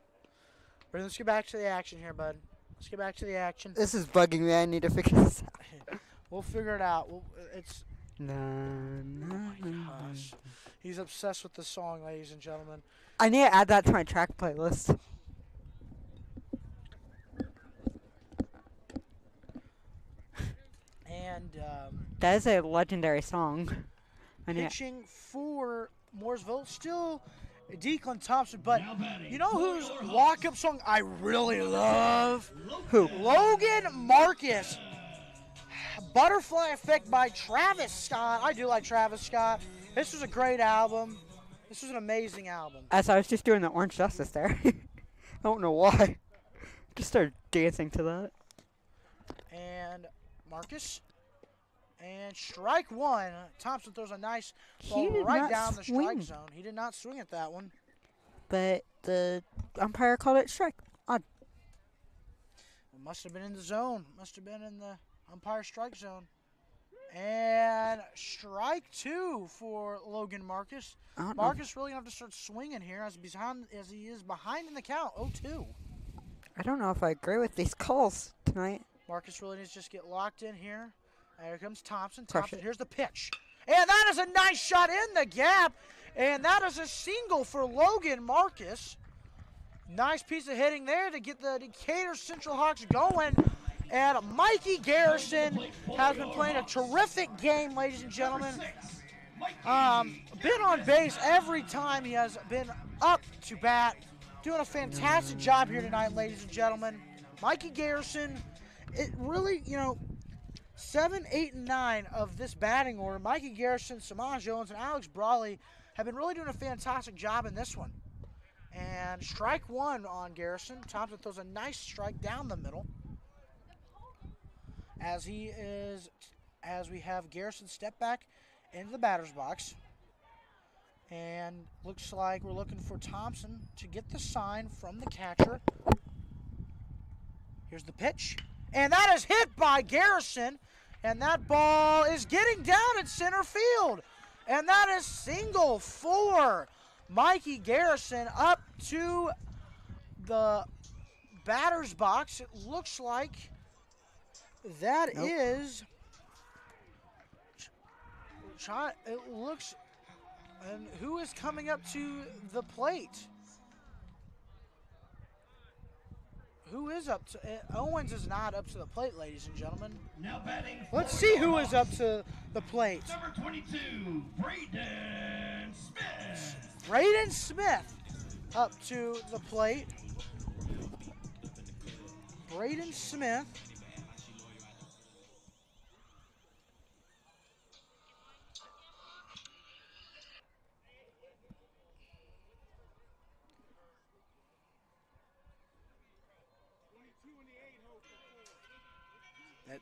Braden, let's get back to the action here, bud. Let's get back to the action. This is bugging me. I need to figure this out. We'll figure it out. It's. No, Oh my gosh. He's obsessed with the song, ladies and gentlemen. I need to add that to my track playlist. And that is a legendary song. pitching for Mooresville, still Declan Thompson. But you know whose walk-up song I really love? Who? Logan Marcus. Butterfly Effect by Travis Scott. I do like Travis Scott. This was a great album. This was an amazing album. As I was just doing the Orange Justice there. I don't know why. Just started dancing to that. And Marcus. And strike one. Thompson throws a nice ball right down the strike zone. He did not swing at that one. But the umpire called it strike. Odd. It must have been in the zone. Must have been in the umpire strike zone. And strike two for Logan Marcus. Marcus really going to have to start swinging here as he is behind in the count, 0-2. I don't know if I agree with these calls tonight. Marcus really needs to just get locked in here. Here comes Thompson. Thompson, here's the pitch. And that is a nice shot in the gap. And that is a single for Logan Marcus. Nice piece of hitting there to get the Decatur Central Hawks going. And Mikey Garrison has been playing a terrific game, ladies and gentlemen. Been on base every time he has been up to bat. Doing a fantastic job here tonight, ladies and gentlemen. Mikey Garrison, it really, 7, 8, and 9 of this batting order. Mikey Garrison, Samaj Jones, and Alex Brawley have been really doing a fantastic job in this one. And strike one on Garrison. Thompson throws a nice strike down the middle. As we have Garrison step back into the batter's box. And looks like we're looking for Thompson to get the sign from the catcher. Here's the pitch. And that is hit by Garrison. And that ball is getting down in center field. And that is single for Mikey Garrison up to the batter's box. It looks like that is. It looks. And who is coming up to the plate? Who is up to Owens is not up to the plate, ladies and gentlemen. Now batting. Let's see who is up to the plate. Number 22, Braden Smith. Braden Smith up to the plate. Braden Smith.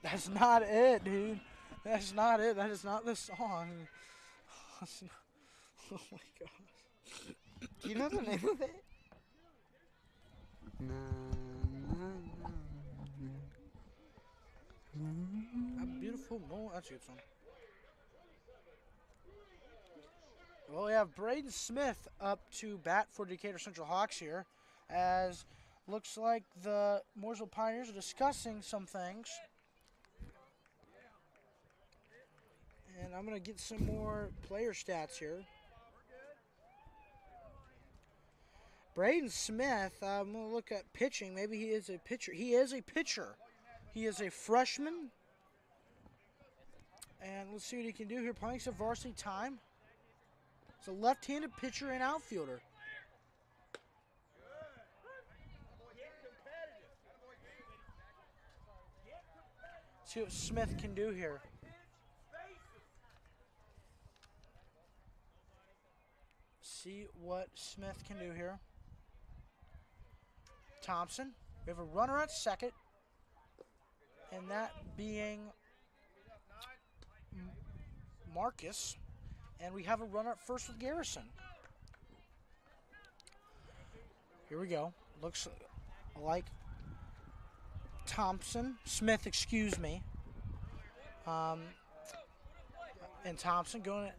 That's not it, dude. That's not it. That is not the song. Oh my gosh. Do you know the name of it? A beautiful moment. That's a good song. Well, we have Braden Smith up to bat for Decatur Central Hawks here, as looks like the Mooresville Pioneers are discussing some things. And I'm going to get some more player stats here. Braden Smith, I'm going to look at pitching. Maybe he is a pitcher. He is a pitcher. He is a freshman. And let's see what he can do here. Playing some varsity time. He's a left-handed pitcher and outfielder. See what Smith can do here. See what Smith can do here. Thompson. We have a runner at second. And that being Marcus. And we have a runner at first with Garrison. Here we go. Looks like Smith, excuse me. And Thompson going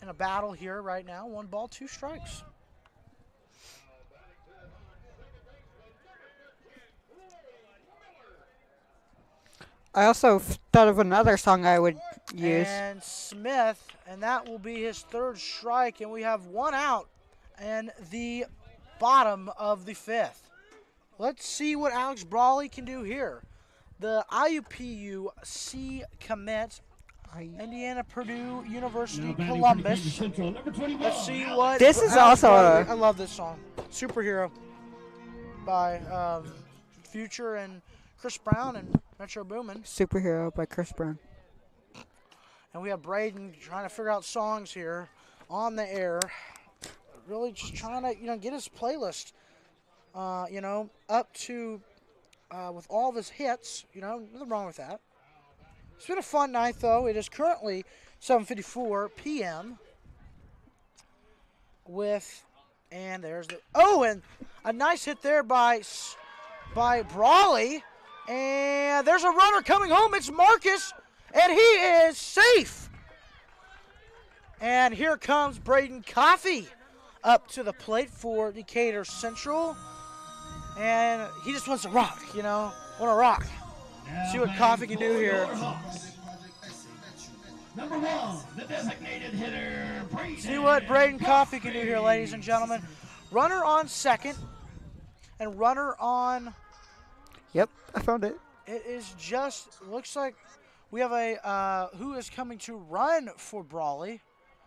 in a battle here right now. 1 ball, 2 strikes. I also thought of another song I would use. And Smith, and that will be his 3rd strike, and we have 1 out in the bottom of the 5th. Let's see what Alex Brawley can do here. the IUPU C commit, Indiana, Purdue, University, Columbus. Let's see what. This is also I love this song. Superhero by Future and Chris Brown and Metro Boomin. Superhero by Chris Brown. And we have Braden trying to figure out songs here on the air. Really just trying to, get his playlist, up to with all of his hits. Nothing wrong with that. It's been a fun night, though. It is currently 7:54 p.m. And there's and a nice hit there by Brawley. And there's a runner coming home. It's Marcus, and he is safe. And here comes Braden Coffey up to the plate for Decatur Central. And he just wants to rock, want to rock. See what Coffey can do here. Number 1, the designated hitter, Braden. See what Braden Coffey can do here, ladies and gentlemen. Runner on second and runner on. Yep, I found it. It is looks like we have a who is coming to run for Brawley.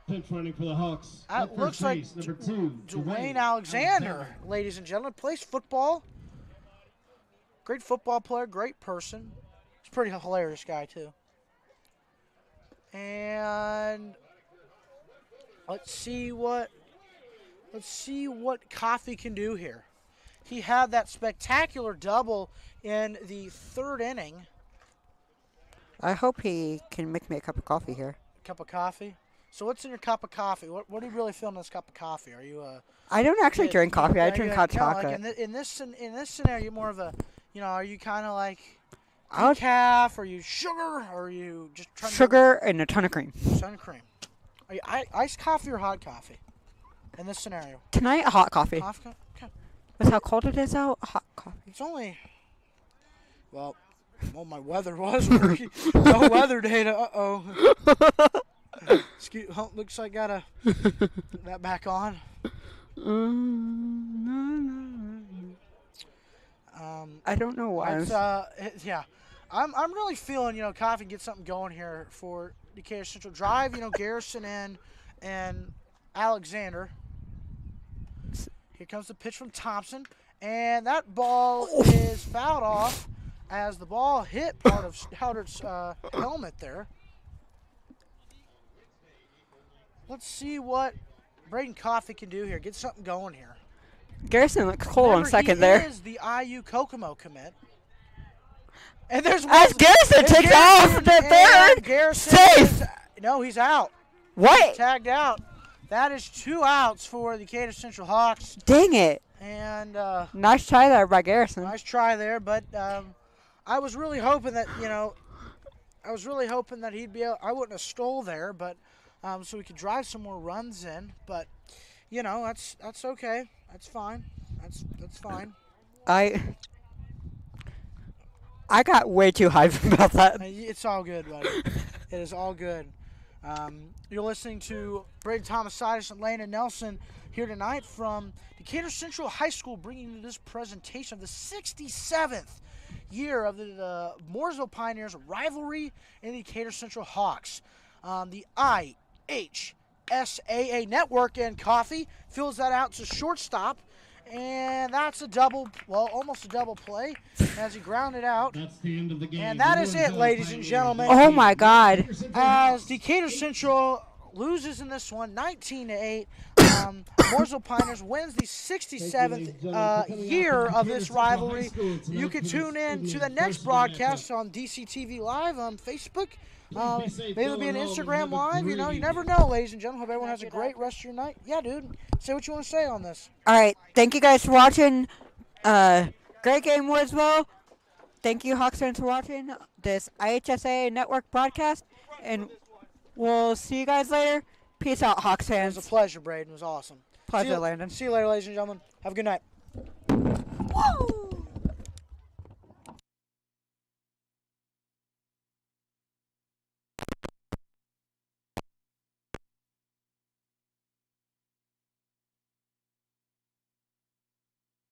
Pinch running for the Hawks. It looks like number 2, Dwayne Alexander, ladies and gentlemen, plays football. Great football player, great person. He's a pretty hilarious guy too. And let's see what Coffey can do here. He had that spectacular double in the third inning. I hope he can make me a cup of coffee here. Cup of coffee. So what's in your cup of coffee? What do you really feel in this cup of coffee? Are you I don't actually drink coffee. I drink hot chocolate. Like in this scenario, you're more of a, are you kind of like decaf? Are you sugar? Or are you just trying sugar and a ton of cream? Ton of cream. Are you iced coffee or hot coffee? In this scenario. Tonight, hot coffee. Okay. With how cold it is out, hot coffee. It's only. Well, my weather was working. No weather data. Looks like got that back on. I don't know why. Yeah, I'm really feeling Coffey get something going here for Decatur Central. Drive Garrison and Alexander. Here comes the pitch from Thompson, and that ball is fouled off as the ball hit part of Howard's helmet there. Let's see what Braden Coffey can do here. Get something going here. Garrison looks cold on second there. He is the IU Kokomo commit. And there's as Garrison takes off the third. Garrison safe. He's out. What? He's tagged out. That is 2 outs for the Decatur Central Hawks. Dang it. And nice try there by Garrison. Nice try there, but I was really hoping that, he'd be able, I wouldn't have stole there, but so we could drive some more runs in, but that's okay. That's fine. That's fine. I got way too hyped about that. It's all good, buddy. It is all good. You're listening to Braden Thomasidis and Lana Nelson here tonight from Decatur Central High School, bringing you this presentation of the 67th year of the Mooresville Pioneers rivalry and the Decatur Central Hawks. The IHSAA Network, and Coffey fills that out to shortstop. And that's almost a double play as he grounded out. That's the end of the game. And that is it, ladies and gentlemen. Oh, my God. As Decatur Central loses in this one, 19-8. Mooresville Pioneers wins the 67th year of this rivalry. You can tune in to the next broadcast on DCTV Live on Facebook. Maybe it'll be an Instagram Live. You never know, ladies and gentlemen. Hope everyone has a great rest of your night. Yeah, dude. Say what you want to say on this. All right. Thank you guys for watching. Great game, Mooresville. Thank you, Hawks fans, for watching this IHSA Network broadcast. And we'll see you guys later. Peace out, Hawks fans. It was a pleasure, Braden. It was awesome. Pleasure, Landon. See you later, ladies and gentlemen. Have a good night.